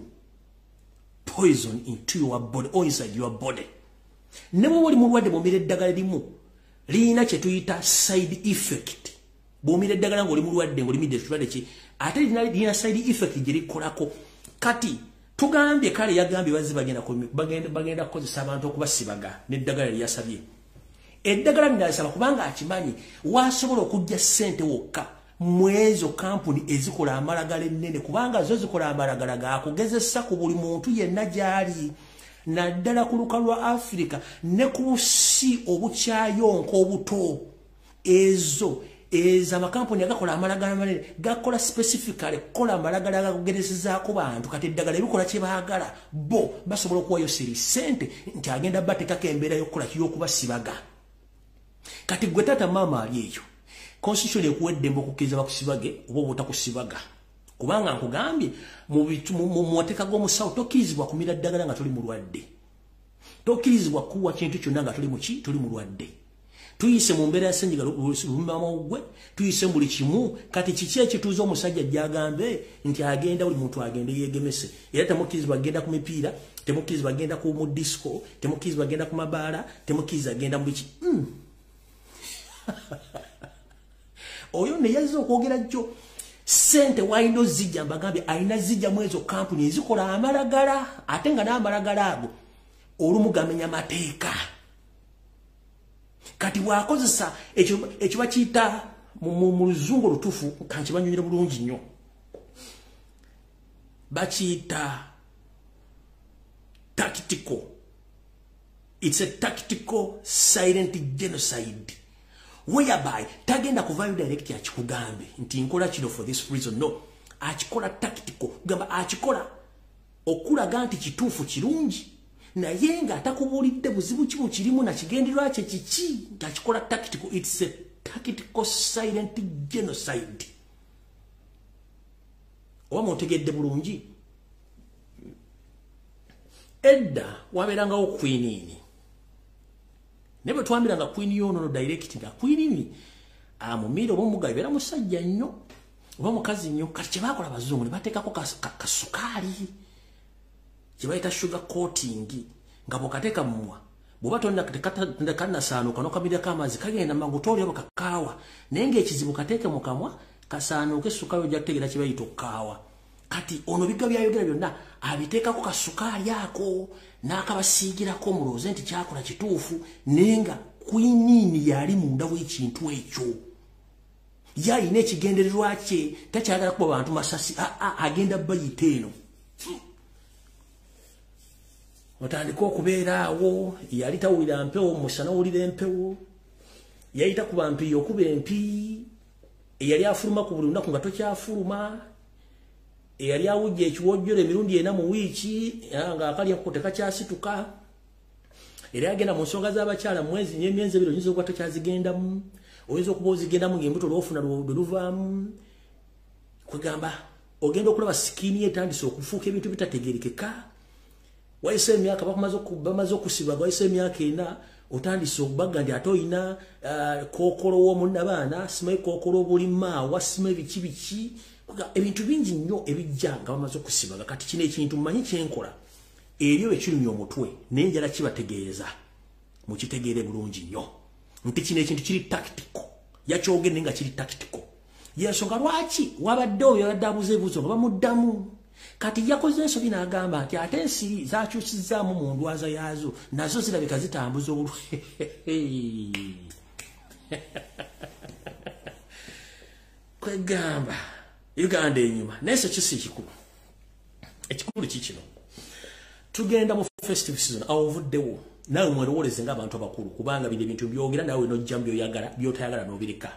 poison into your body or inside your body. Nebo wali mulwadde bomire eddagala limu lina kye tuyita side effect. Bomire eddagala ng'oli mulwadde ng'olimidde ekirwadde ki ate lina side effect gye likolako. Kati tugambye kale yagambye bazzi bagenda kukozesa abantu okubasibaga n'eddagala lye yasabye. Eddagala lyasaba kubanga akimanyi wasobola okujja ssente wokka mwezo kampuni ezikola amalagala ennene kubanga zo zikola amalagala gaakugezesa ku buli muntu yenna gy'ali naddala ku lukalu lwa Africa ne ku busi obukyayonka obuto ezo amakampuni agakola amalagala manene gakola specifically kola amalagala agakugeresezaako bantu kati eddagala ebikola kye baagala bo basobola okuwayo siri ssente nti agenda bateekako embeera y'okukola kiy'okubasibaga. Kati gwe tata maama ali eyo constitution ekuweddembe okukkiriza bakusibage oba obutakusibaga kubanga nkugambye mu mateeka g'omusawo tokkirizibwa kumira ddagala nga tuli mulwadde, tokkirizibwa kuwa kintu kyonna nga tuli mulwadde. Tuyise mu mbeera ya ssenyiga lumamawuggwe, tuyise buli kimu. Kati kiki ekituuza omusajja gy'agambe nti agenda buli muntu agende yeegemese era temukkirizibwa agenda ku mipiira, temukkirizibwa agenda mu disco, temukkirizibwa agenda ku mabaala, temukkirizibwa agenda mu biki. Oyo ne yazza okwogera jjo ssente wayina zijja mbagambye ayina zijja mu ezo kampuni ezikola amalagala ate nga n'amalagala ago olumu gamenya mateeka. Kati bwakozesa ekyo bakiyita mu luzungu olutuufu kankibanyumira bulungi nnyo bakiyita tactical. It's a tactical silent genocide whereby tagenda kuvayo direct akikugambe nti nkola kino for this reason. No, akikola tactical gamba akikola okulaga nti kituufu kirungi naye nga atakubuulidde buzibu kimu kirimu na kigendererwa kye kiki akikola tactical. It's a tactical silent genocide. Oba mutegedde bulungi edda wabeerangawo kwiniini ne bwe twambiranga kwini yono direct nga kwinini Omuliro oba omugabi beera musajja nnyo oba mukazi nnyo. Kati kye baakola abazungu ne bateekako kasukaali kye bayita sugar coating nga bw'okateeka mu mumwa bw'oba tekannasaanuuka n'okamirako amazzi kagenda mangu toolyawo kakaawa naye ng'ekizibu kateeke mu kamwa kasaanuuke sukaali ojja kutegeera kye bayita okukaawa. Kati ono bigga byayogera byonna abiteekako kasukaali ako n'akabasiigirako mulooze nti kyakola kituufu naye nga kwiniini yali munda w'ekintu ekyo. Ye alina ekigendererwa kye takyagala kuba bantu masasi agenda bayita eno. Otandika okubeera awo yali tawulira mpewo musana wulira empewo yayita ku bampi okuba empi eyali afuluma ku buli lunaku nga tokyafuluma eyali awujja ekiwojjolo emirundi ena mu wiiki nga akali ako tekakyasituka era agenda mu nsonga z'abakyala mwezi n'emyezi ebiri oyinza okuba tokyazigendamu oyinza okuba ozigendamu ng'embuto lwofuna luluvaamu kwegamba ogenda okulaba sikiini etandise okufuuka ebintu bitategerekeka. Wayise emyaka bamaze okusibaga wayise emyaka ena otandise okubaga nti ate oyina kookolo w'omunnabaana simanyi kookolo obulimaawa simanyi biki biki ebintu bingi nnyo ebijja nga bamaze okusibaga. Kati kino ekintu mmanyi kyenkola eryo ekirumya omutwe naye njala kibategeeza mukitegeere bulungi nnyo nti kino ekintu kiri tactical yakyogedde nga kiri tactical. Yensonga lwaki wabadde oyo yabadde abuuza ebibuuzo nga bamuddamu. Kati yakoze ensobi n'agamba nti ate ensiri zakyusizzaamu mu ndwaza yaazo nazo zirabika zitambuza olwe. Kwegamba Uganda enyuma naye kisi ekikulu ekikulu kikino tugenda mu festive season awo ovuddewo naawe mwerowoleze ng'abantu abakulu kubanga bino ebintu byogera naawe nojjamu byotayagala n'obireka.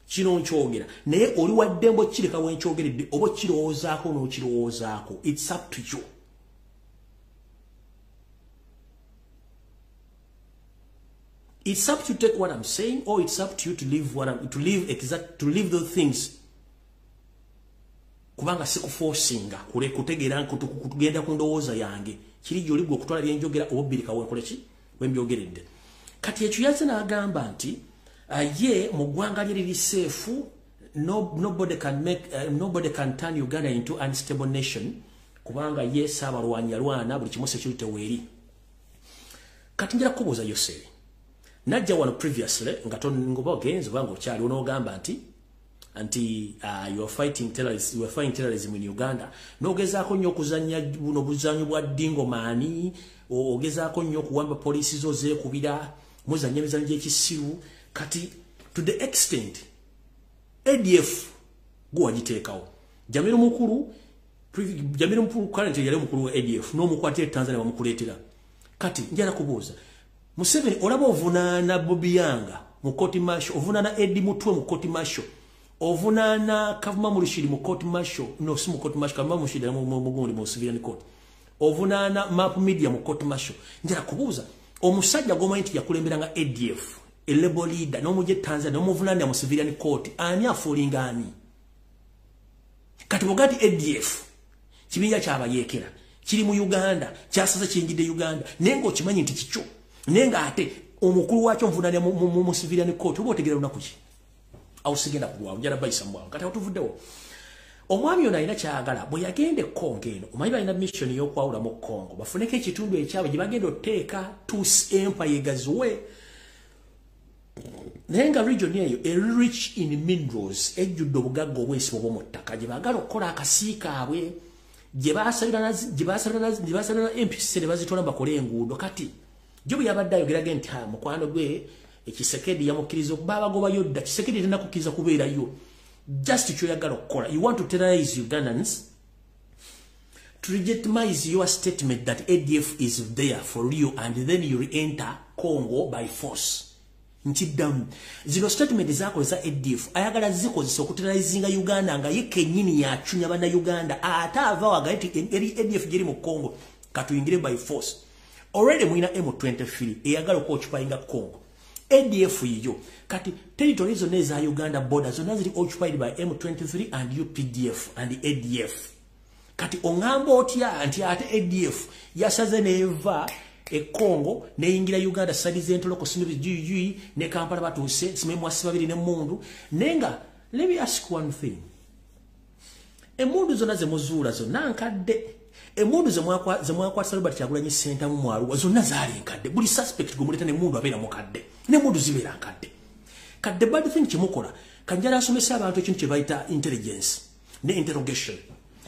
Kino nkyogera naye oli waddembo kireka wenkyogeredde oba kirowoozaako n'okirowoozaako. It's up to you. It's up to you to take what I'm saying, or it's up to you to leave those things. Kubanga sikuforcinga kutegeera kutugenda kundowooza yange kiri gyoli gwe okutwala byenjogera obubirika wenkoleki wembyogeredde. Kati ekyo yaze n'agamba nti ye mu ggwanga lye liri safe, nobody can turn Uganda into an unstable nation kubanga ye Saabalwanyi yalwana buli kimu security weeri. Kati njala kubuuza Yoseri najja wano previously nga ngoba ogenzi obanga okyali onogamba nti you are fighting terrorism in Uganda. Nogezaako nnyo okuzannya buno buzanyo bwa dingo maani, ogezaako nnyo okuwamba poliisi zo zeekubira, muzannya emizanyo gy'ekisiru. Kati to the extent ADF gwe wagiteekawo. Jamiru mukulu currently yali mukulu wa ADF n'omukwatira Tanzania bamukuleetera. Kati njala kubuuza Museveni olaba ovunaana Bobi Yanga mu court martial, ovunaana Eddie Mutwe mu court martial, ovunaana Kavuma Mulishiri mu court martial, no si mu court martial, Kavuma Mulishiri mu civilian court, ovunaana Map Media mu court martial. Njala kubuuza omusajja gwomanyi nti yakulemberanga ADF, a label leader, n'omugye Tanzania n'omuvunaanira mu civilian court, ani afuulinga ani? Kati bwogati ADF kibinja kyabayeekera kiri mu Uganda, kyasaza kiyingidde Uganda, naye ng'okimanyi nti kikyo, naye ng'ate omukulu wakyo nvunaanira mu civilian court, oba otegeera lunaku ki? Awo sigenda kulwawo, njala bayisa mu bwawo. Kati awo tuvuddewo. Omwami ono alina kyagala bwe yagenda e Congo eno, omanyi balina mission y'okwawula mu Congo, bafuneko ekitundu ekyabwe gye bagenda oteeka Tutsi empire egaziwe. Naye nga region eyo rich in minerals, ejjudde obugagga obwesibo bw'omu ttaka, gye baagala okukola akasii kaabwe, gye baasalira empisi ne bazitwala bakole enguudo. Kati jo bwe yabadde ayogeraga nti mukwano gwe Kisekedi yamukkiriza okuba abagobayo dda, Kisekedi tenda kukkiriza kubeerayo. Just kyoyagala okukola, you want to terrorize Ugandans to legitimize your statement that ADF is there for you, and then you re-enter Congo by force. Nchiddamu zino statement zaako za ADF ayagala zikozesa okuterrorizinga Uganda nga ye kennyini yachunya bana Uganda ate avaawo agati eri ADF giri mu Congo katuyingire by force. Already muina M23 eyagala okuoccupyinga Congo. ADF yiyo kati territories zonna eza Uganda border zonna ziri occupied by M23 and UPDF and ADF. Kati ongamba otya nti ate ADF yasaze neva e Congo ne yingira Uganda side zentoloko sinibi GG ne Kampala batuse simemu asibabiri ne mundu nenga. Let me ask one thing. Emundu zonna ze muzuula zonna nkadde, emundu ze mwakwa Robert Kyagulanyi center mu Mwaluwa zonna zaali nkadde, buli suspect gumuleta ne mundu abeera mukadde ne mundu zibeera nkadde. Kadde bad thing kimukola kanjala asomesa abantu ekintu kye bayita intelligence ne interrogation.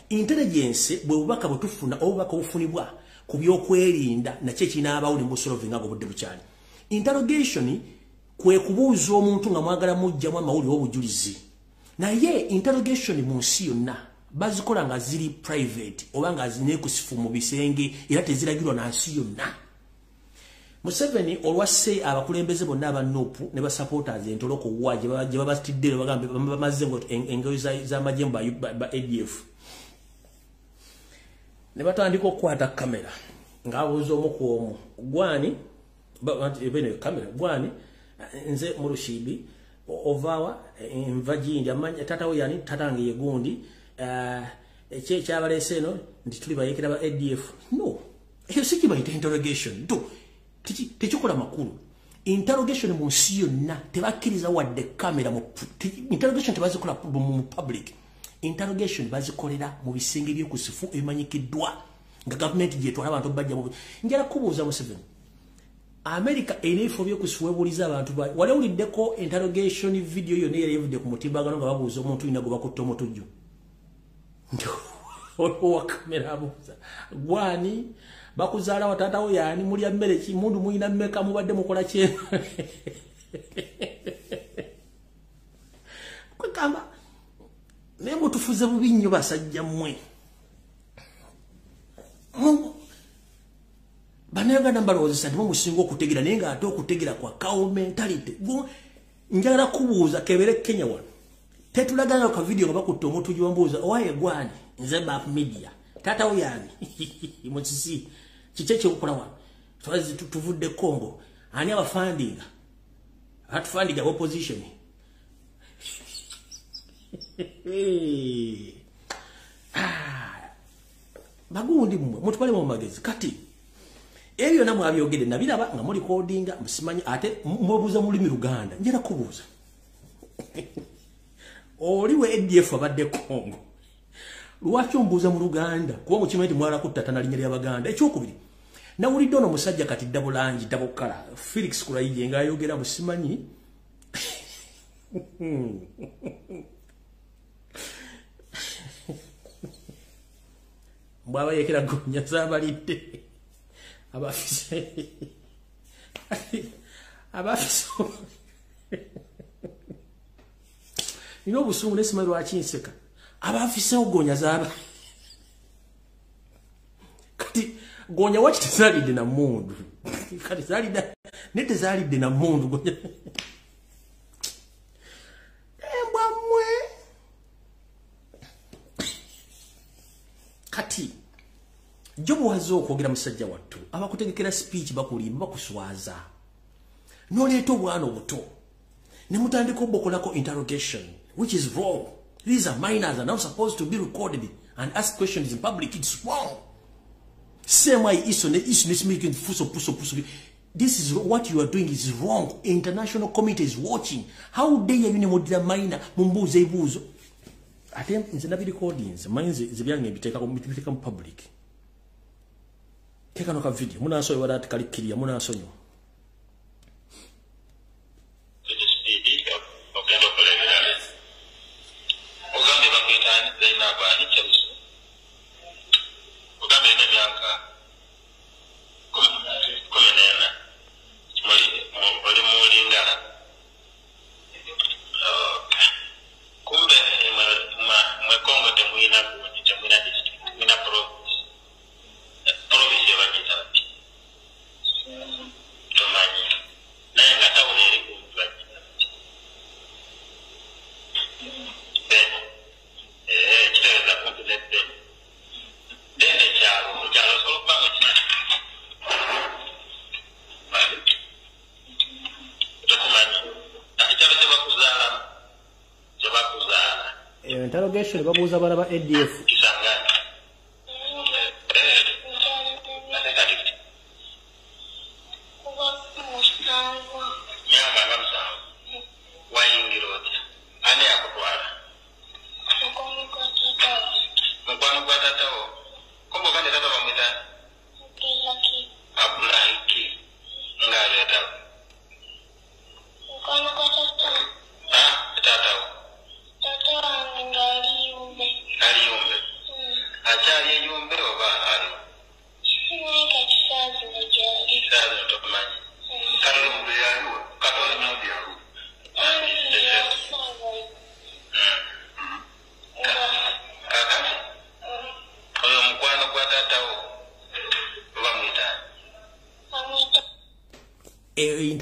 Intelligence bwe bubaka butufuna obubaka obufunibwa ku byokwerinda nakyo kinaabawuli mu solvinga obudde bukyali. Interrogation kwe kubuuza omuntu nga mwagala mujjamu amawulire obujulizi. Naye interrogation mu nsi yonna bazikola nga ziri private oba nga zinekusifu mu bisenge era teziragirwa na nsi yonna. Museveni olwase abakulembeze bonna aba NUP ne ba supporters entoloko waje babatidde bagambe bamaze ngo engero za majemba ba ADF. Ne batandika okukwata kamera ng'abuuza omu ku omu gwani bene kamera gwani nze mu Lushibi ovawa enva gindi amanya tata we yani tatange yegundi ekyabalese eno ndi tuli bayekera ba ADF. No, ekyo si kibayita interrogation do tekikola makulu. Interrogation mu nsi yonna tebakkiriza wadde kamera mu interrogation tebazikola mu public. Interrogation bazikolera mu bisenge by'okusifu ebimanyikiddwa nga government gyetwala abantu bajja mu. Njala kubuuza Museveni, America erifo by'okusifu webuuliza abantu wali uliddeko interrogation video yonna eyavudde ku mutimbagano nga babuuza omuntu ina gwe bakutte omutujju olwa kamera abuuza gwani bakuzaala watata wo yani mulya mmere ki mundu muyina mmeka mubadde mukola kye kwekamba naye mutufuze bubi nnyo basajja mmwe. Banayagala mbalowozesa nti musinga okutegera naye nga ate okutegera kwa cow mentality. Njagala kubuuza kebere Kenya wano tetulagana ka video nga bakutte omuntu gyombuuza owaye gwani nze Map Media tata wo yani mukisi kikye kyokukola wano tuvudde Congo ani abafandinga atufandika opposition bagundi mmwe mutwale mu magezi kati ebyo namwe abyogede nabiraba nga muli codinga musimanyi ate mubuuza mu lulimi Luganda njera kubuuza oliwe ADF abadde Kongo lwaki ombuuza mu Luganda kuba mu kimanyi mwala kutta tanalinnya ly'Abaganda ekyokubiri nawulidde ono musajja kati dabulangi dabukala Felix Kulaije ng'ayogera musimanyi mbwaba yekera gonya z'abalidde abafise nino obusungu nesimanyi lwaki nseka abafise ogonya z'aba kati gonya waki tezalidde na mundu kati zalidde ne tezalidde na mundu gonya embwamwe kati jobu wazo okwogera musajja wattu abakutegekera speech bakulimba bakuswaza noleeta obwana obuto ne mutandika obokolako interrogation which is wrong. These are minors are now supposed to be recorded and ask questions in public. It's wrong. Same way this is what you are doing is wrong. International committee is watching. How dare you modera minor mumbuze ibuzo? Ate nze nabi recordings minds zibyange biteka mu public. Keka no ka video muna so wala atikalikiriya muna sonyo. Interrogation babuuza bala ba ADF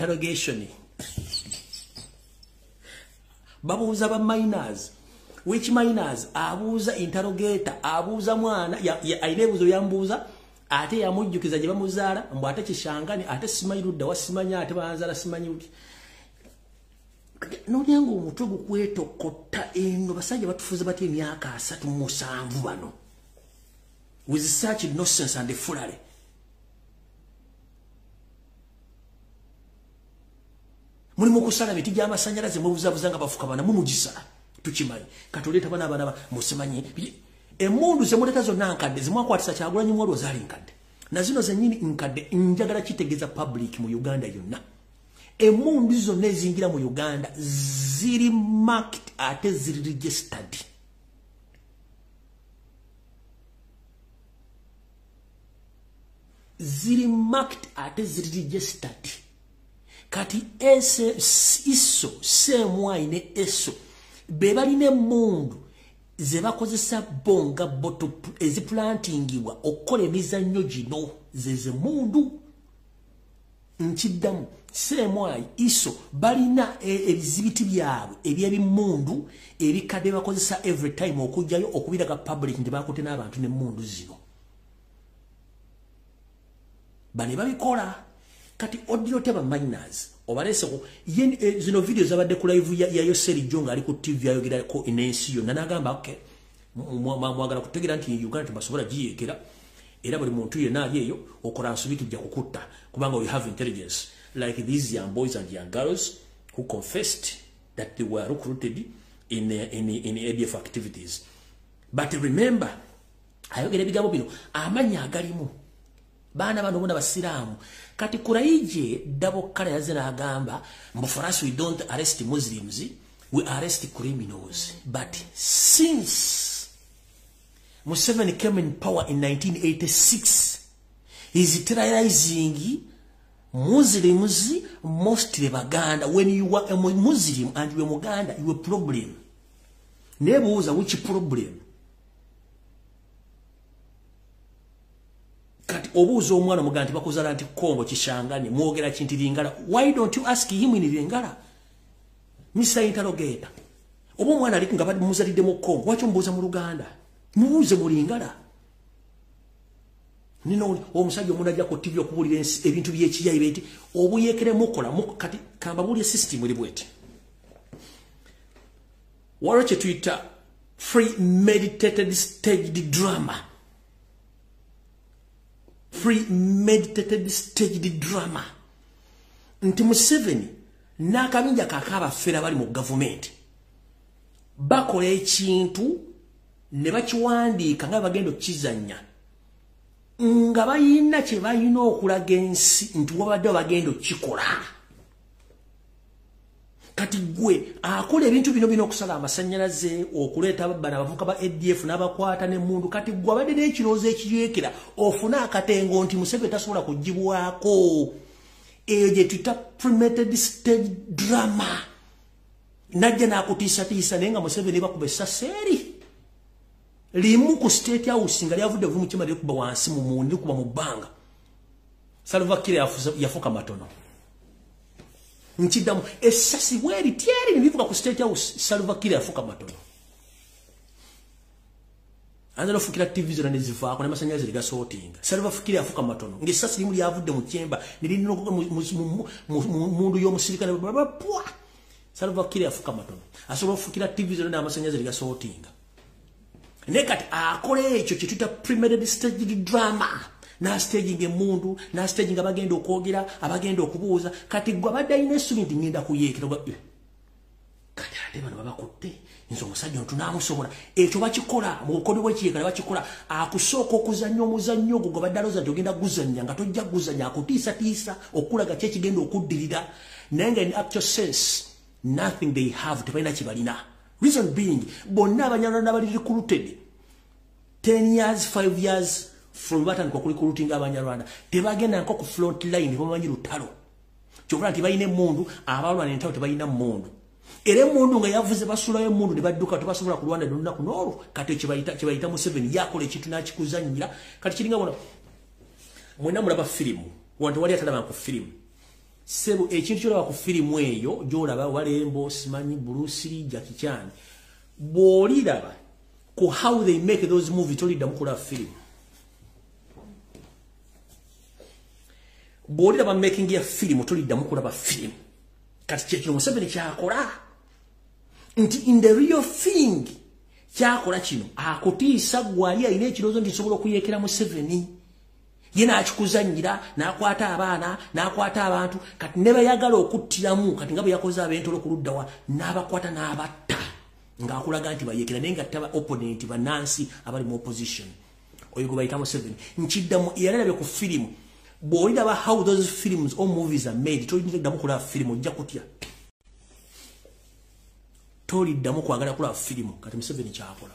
interrogation babuuza ba minors which minors abuuza interrogator abuuza mwana ainebuzo yambuuza ate yamujjukiza je bamuzaala mbu ate kishangani ate simayirudda wasimanya ate banzala simanyuki nolyango omutwe gukwetokota eno basajja batufuza bati emyaka 37 bano with such nonsense and foolery. Muri mukusala biti jama sanyalaze mubuzabuzanga bafukabana mumujisa tukimanyi katoleta bana musemanyi emundu zemuleta zonna nkadde zimwakwatisa Kyagulanyi mwalo zali nkadde na zino zenyini nkadde njagala kitegeza public mu Uganda yonna emundu zonna ezingira mu Uganda ziri marked ate ziri registered ziri marked ate ziri registered kati iso semwai ne eso bebaline mundu zebakozesa bonga boto eziplantingibwa okole emizannyo gino zeze mundu nchiddamu semwai iso balina ebizibiti byabwe ebyebimundu ebikadde bakozesa every time okujjayo okubiraga public nti bakote n'abantu ne mundu zino bane babikola kati audio teba minors obalese ko zino videos abadde ku live ya Yoseri Jonga ali ku TV ayogera ko inensi yo nanagamba okay mwagala kutegera nti Uganda tubasobola giyekera era buli muntu yena ali eyo okola nsubiki bya kukutta kubanga we have intelligence like these young boys and young girls who confessed that they were recruited in ADF activities. But remember, ayogera bigambo bino amanya agalimu bana bano bona basiramu kati kuraije double kala yazina agamba for us we don't arrest Muslims, we arrest criminals. But since Museveni came in power in 1986, he's terrorizing Muslims, mostly Baganda. When you are a Muslim and you are Muganda, you have a problem. Never was a which problem. Kati obuzo omwana muganda bakuzala anti Kongo kishangani mwogera kinti lingala. Why don't you ask him in lingala? Mr. Interrogator. Obo mwana ali nga badi muzalide mu Kongo. Wacho mbuza mu Luganda. Mubuze mu lingala. Nino omusajja omuntu ajja ku TV okubulira ebintu by'ekiyayi beti obuyekere mukola kati kamba buli system eri bwete. Warache Twitter premeditated staged drama. Premeditated staged drama. Nti Museveni n'akabinja kakaba fera bali mu government. Bakola ekintu ne bakiwandiika nga bagenda okizanya. Nga bayina kye bayina okulaga ensi nti wabadde bagenda okikola. Kati gwe akola ebintu bino okusala amasannyalaze okuleeta bana abavuka ba ADF n'abakwata n'emmundu kati gwe abadde n'ekirowoozo ekiyekera ofuna akatengo nti Museveni tasobola kugibwako. Eyo gye tuyita premeditated stage drama. Najja n'akutiisatiisa naye nga Museveni bakuba essasi eri. Limu ku State House nga lyavudde vumu kima likuba wansi mu mundi kuba mu bbanga. Salva Kiir yafuka matono. Nchidamu essasi bweri tieri nibivuga ku State House Salva Kiir yafuka matono. Anzalo fukira TV zona nezivaako n'amasannyalaze ligasootinga. Salva Kiir yafuka matono. Ng'essasi limu lyavudde mu kyemba nilino mundu y'omusirikale pwa. Salva Kiir yafuka matono. Asobola fukira TV zona n'amasannyalaze ligasootinga. Nekati akole ekyo kye tuta premeditated staged drama. Na staging emundu, na staging abagenda okwogera, abagenda okubuuza, kati gwe abadde alina essubi nti ngenda kuyeekera. Kati ate bano babakutte, nze omusajja ono tunaamusobola. Ekyo bakikola, mu bukodyo bw'ekiyeekera bakikola, akusooka okuzannya omuzannyo ogwo gwe badde alowooza nti ogenda guzannya, nga tojja guzannya, akutiisatiisa, okulaga ki ekigenda okuddirira. Naye nga in actual sense, nothing they have, tebalina kye balina. Reason being, bonna abanyarwanda bali recruited 10 years, 5 years from batandika okurecruitinga abanyarwanda tebagenda nko ku front line bamanyi lutalo kyokula nti balina emmundu abalwana entalo tebalina mmundu era emmundu nga yavuze basulayo emmundu ne badduka tebasobola kulwana n'olunaku n'olwo kati kyebayita Museveni yakola ekintu n'akikuzannyira kati kiringa bona mwena mulaba firimu wantu wali atalaba ku firimu sebo ekintu kyolaba ku firimu eyo gyolaba Walembo simanyi Bruce Lee Jackie Chan bw'oliraba ku how they make those movies toliddamu kulaba firimu bw'oliraba making ya firimu toliddamu kulaba firimu kati kyekino Museveni kyakola nti in the real thing kyakola kino akutiisa gwali alina ekirowoozo nti kisobola okuyeekera Museveni ye n'akikuzannyira n'akwata abaana n'akwata abantu kati ne bayagala okuttiramu kati nga bwe yakoze ab'entolo ku luddawa n'abakwata n'abatta ng'akulaga nti bayeekera naye nga taba opponent bannansi abali mu opposition oyo gwe bayita Museveni nkiddamu eyalabye ku firimu bw'oliraba how those films or movies are made toliddamu kulaba firimu ojja kutya toliddamu kwagala kulaba firimu kati Museveni kyakola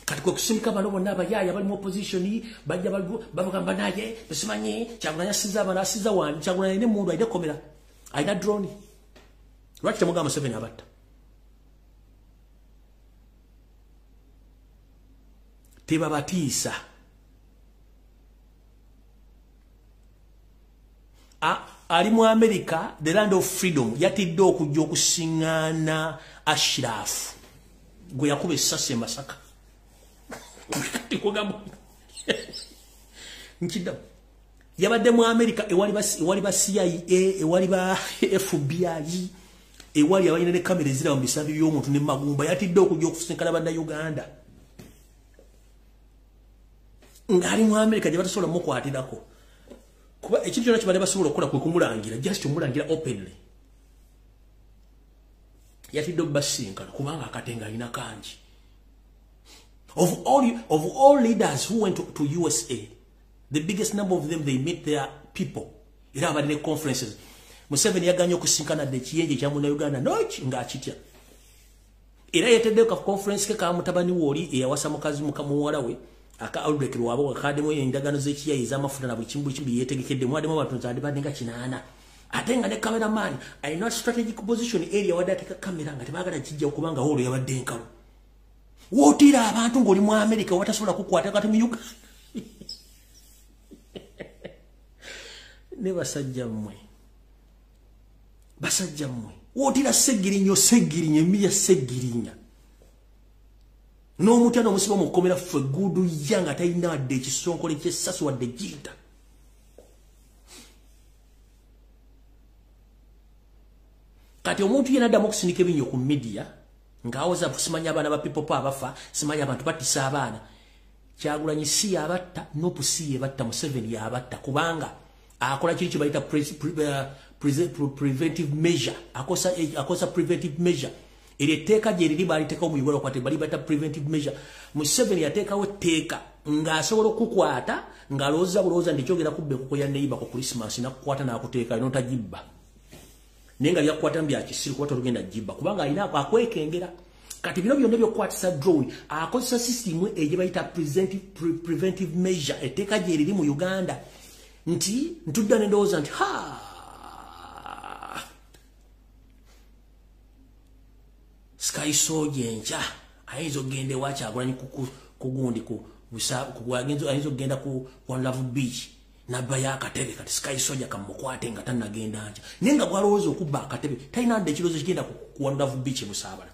kati kwe kusimika bano bonna abayaya bali mu opposition bajja babagamba naye basimanyi Kyagulanyi asiza abana asiza wani Kyagulanyi ne mundu ayina komera ayina drone lwaki temugamba Museveni abatta tebabatiisa ali mu America the land of freedom yatidde okujja okusiŋŋaana Ashraf gwe yakuba essasi e Masaka tikugamba nkidda yabadde mu America ewali ba CIA ewali ba FBI ewali abalina ne kamera ezira mu bisambi by'omuntu ne magumba yatidde okujja okusinkana banna Uganda ngari mu America gye batasobola mukwatirako kuba ekintu kyonna kibadde basobola okukola kwe kumulangira just kumulangira openly yatidde okubasinkana kubanga akatenga alina kangi of all leaders who went to USA the biggest number of them they meet their people era abadde ne conferences Museveni yaganye okusinkana de kiyenje kya muna Uganda nochi ngachitya era yetedde ka conference ke ka mutabani woli eyawasa mukazi mukamuwala we aka outbreak lwabo akademo endagano zekiya izamafuta na buchimbu chimbi yetegekedde mwade mu batunza andi badinga kinana atenga ne cameraman I not strategic position area wadateka kamera ngati bagala kijja okubanga holo yabadde nkalo wotira abantu ngoli mu America watasobola kukwata kati mu Uganda ne basajja mmwe wotira segirinya emiya segirinya no mutano musibo mukomera ffe gudu yanga tayina wadde ekisonkole ky'essasu wadde jita kati omuntu yena addamu okusinika ebinyo ku media ng'awoza simanya abaana ba people pa abafa simanya abantu batisa abaana Kyagulanyi si yabatta nopu si yabatta Museveni yabatta kubanga akola kiri kibayita preventive measure akosa preventive measure eri teeka gye liri baliteka mu Uganda kwate bali bata preventive measure Museveni yateekawo teeka ng'asobola okukwata ng'alowooza ndikyogera kubbe kuko ya neighbor ku Christmas nakukwata n'akuteeka n'otagibba nenga byakwata mbya kisiru kuba tolugenda jibba kubanga alina akwekengera kati bino byonna byokwatisa drone akozesa system eje bayita preventive measure eteeka gye liri mu Uganda nti ntudda n'endowooza nti Sky Soldier ncha ayinza ogende wa Kyagulanyi kugundi ayinza ogenda ku One Love Beach nabba yakatebe kati Sky Soldier kamukwate nga tanagenda ncha nenga gwalowooza okubba akatebe talina adde ekirozo kigenda ku One Love Beach Musaabala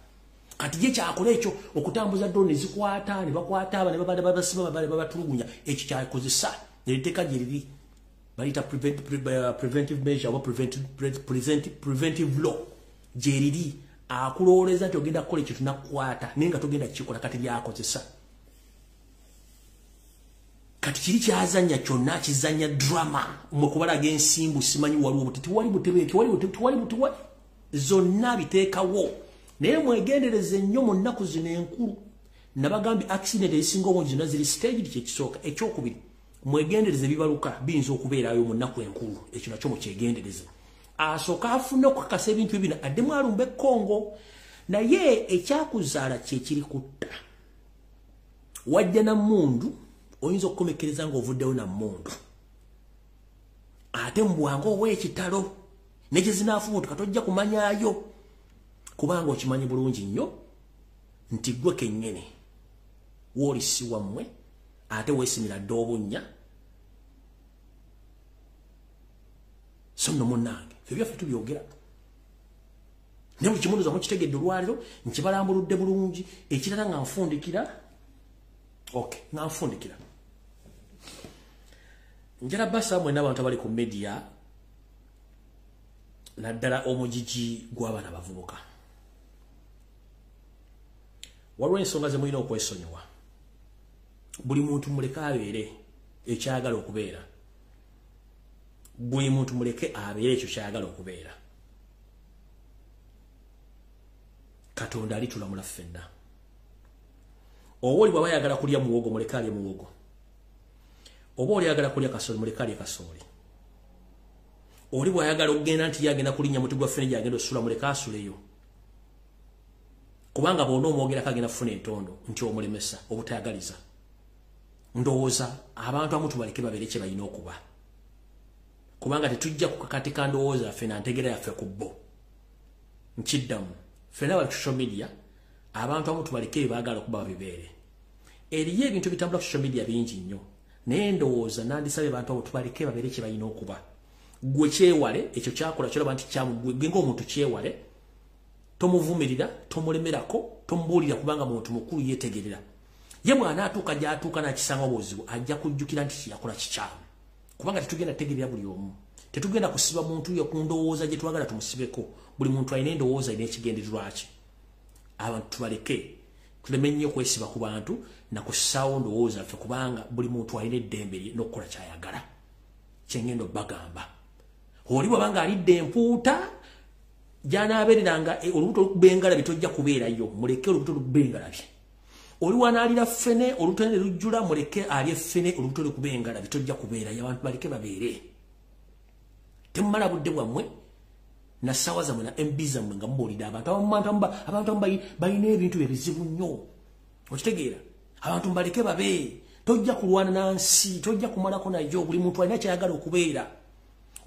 kati je kyakola ekyo okutambuza drone zikwata ne bakwata aba ne babadde babasiba babatulugunya ekyo kyakozesa neriteeka gye liri balita preventive measure oba preventive law gye liri akulowoleza nti ogenda kukola ekyo tunakukwata nenga togenda kukikola kati byakozesa kati kiri kyazanya kyonna kizanya drama mukubalaga ensimbu simanyi waliwo buti tiwali butebe zonna biteekawo naye mwegendereze nnyo mu nnaku zino enkulu nabagambi accident ezisinga obungi zonna ziri staged kyekisooka ekyokubiri mwegendereze bibaluka biyinza okubeerayo mu nnaku enkulu ekyo nakyo mukyegendereze asooka afune okukakasa ebintu ebino addemu alumba ekkongo naye ekyakuzaala kyekiri kutta wajja na mmundu oyinza okukomekereza ng'ovuddewo na mmundu ate mbwanga ow'ekitalo nekyezinaafubutuka tojja kumanyaayo kubanga okimanyi bulungi nnyo nti gwe kennyini woolisi wammwe ate weesimira dde obunnya so nno munnange ffe byaffe tubyogera ne buli kimunduza mukitegedde olwaliro nkibalambuludde bulungi ekirala nga nfundikira nga nfundikira njala basa mwe n'abantu abali ku media naddala omugigi gw'abaana abavubuka waliwo ensonga ze mulina okwesonyiwa buli muntu muleke abeere ekyagala okubeera buli muntu muleke abeere ekyo kyagala okubeera Katonda alitulamula ffenna oba oli bw'aba yagala kulya muwogo muleke alye muwogo oba oli ayagala kulya kasooli muleke alye kasooli oli bw'ayagala okugenda nti yagenda kulinnya muti gwa ffene gyagenda osula muleke asuleyo kubanga bw'ona omwogerako agenda kufuna entondo nti omulemesa obutayagaliza ndowooza abantu amu tubaleke babeere kye balina okuba kubanga tetujja ku kakati ka ndowooza yaffe na ntegera yaffe ku bo nkiddamu ffenna bali social media abantu amu tubaleke baagala okuba babibeere eriyo ebintu bitambula ku social media bingi nnyo naye ndowooza nandisabye abantu abo tubaleke babeere kye balina okuba gwe kyewale ekyo kyakola kyolaba nti kyamugwe ng'omuntu kyewale tomuvumirira tomulemerako tombulira kubanga muntu mukulu yetegerera ye mwana atuka jatuka na kisanga obuzibu ajja kujjukira nti yakola kikyamu kubanga tetugenda tegerera buli omu tetugenda kusiba muntu yo kundowooza je twagala tumusibeko buli muntu ayine ndowooza ine kigendererwa ki abantu baleke tulemenye kwesiba ku bantu na kusaawo ndowooza ffe kubanga buli muntu ayine eddembe n'okukola kyayagala kyengendo bagamba oli bwabanga alidde empuuta janaabeereranga olubuto olukubengala bitojja kubeerayo muleke olubuto olukubengala bye oli wanaalira ffene olubuto ne lujjula muleke alye ffene olubuto olukubengala bitojja kubeerayo abantu baleke babeere temumala budde bwammwe na ssaawa zammwe na MB zammwe nga mubuulidde abantu balina ebintu ebizibu nnyo okitegeera abantu mbaleke babe tojja kulwana nansi tojja kumalako nayo buli muntu alina kyayagala okubeera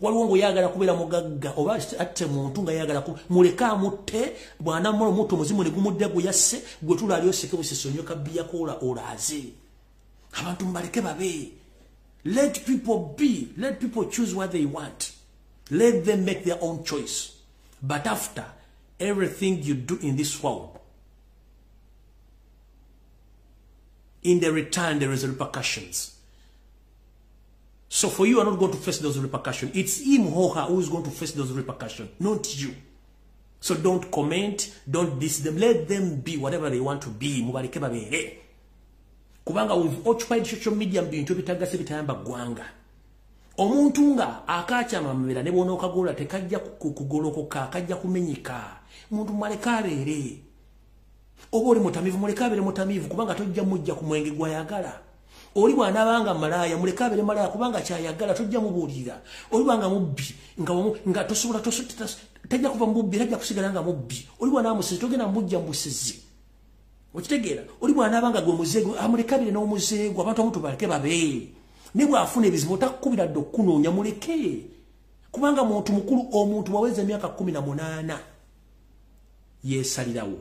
waliwo ng'oyagala kubeera mugagga oba atte muntu nga yagala muleke amutte bwana mmola omuntu omuzimu ne gumudde guyasse gwe tula ali oseke busesonyoka biyakoola olaaze abantu mbaleke babe let people be let people choose what they want let them make their own choice but after everything you do in this world in the return there is repercussions. So for you are not going to face those repercussions. It's him or her who is going to face those repercussions, not you. So don't comment, don't diss them. Let them be whatever they want to be. Mubaleke babere. Kubanga we've occupied social media mbintu bitagase bitayamba gwanga. Omuntu nga akakyama mubera ne bona okagula tekajja kugolokoka akajja kumenyika. Muntu maleka abere. Oba oli mutamivu muleka abere mutamivu kubanga tojja mujja ku mwenge gwayagala. Oli bwana banga malaya muleka abere malaya kubanga kyayagala tojja mubuulira. Oli banga mubbi nga tosobola tajja kuva mubbi tajja kusigala nga mubbi. Oli bwana amusezi togenda mujja mbusezi. Okitegeera oli bwana banga gwe muzeego amuleka abere n'omuzeego abantu amutu baleke babe. Ne bwafuna ebizibu takubira ddo kunoonya muleke. Kubanga muntu mukulu omuntu waweza emyaka 18 yesalirawo.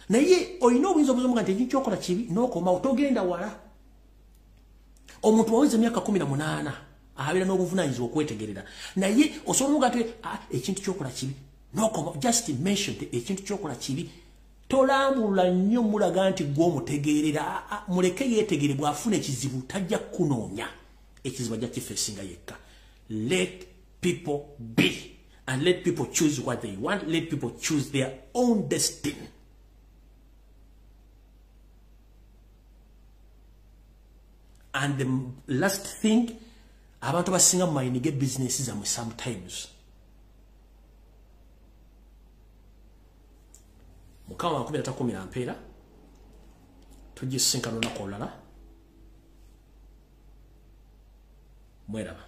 Naye olina obuyinza obuzungu nti ekintu kyokola kibi n'okoma otogenda wala. Omuntu waweza emyaka 18 abeera n'obuvunaanyizibwa okwetegerera. Naye osobola nga ekintu kyokola kibi n'okoma just mention ekintu kyokola kibi. Tolambulula nnyo mulaga nti gwe omutegeerera muleke yeetegere bw'afuna ekizibu tajja kunoonya. Ekizibu ajja kifeesinga yekka. Let people be and let people choose what they want. Let people choose their own destiny. And the last thing, abantu basinga mayinige businesses amwe sometimes. Mukama wakubira takumira mpeera. Tujisinkana olunaku olulala. Mweraba.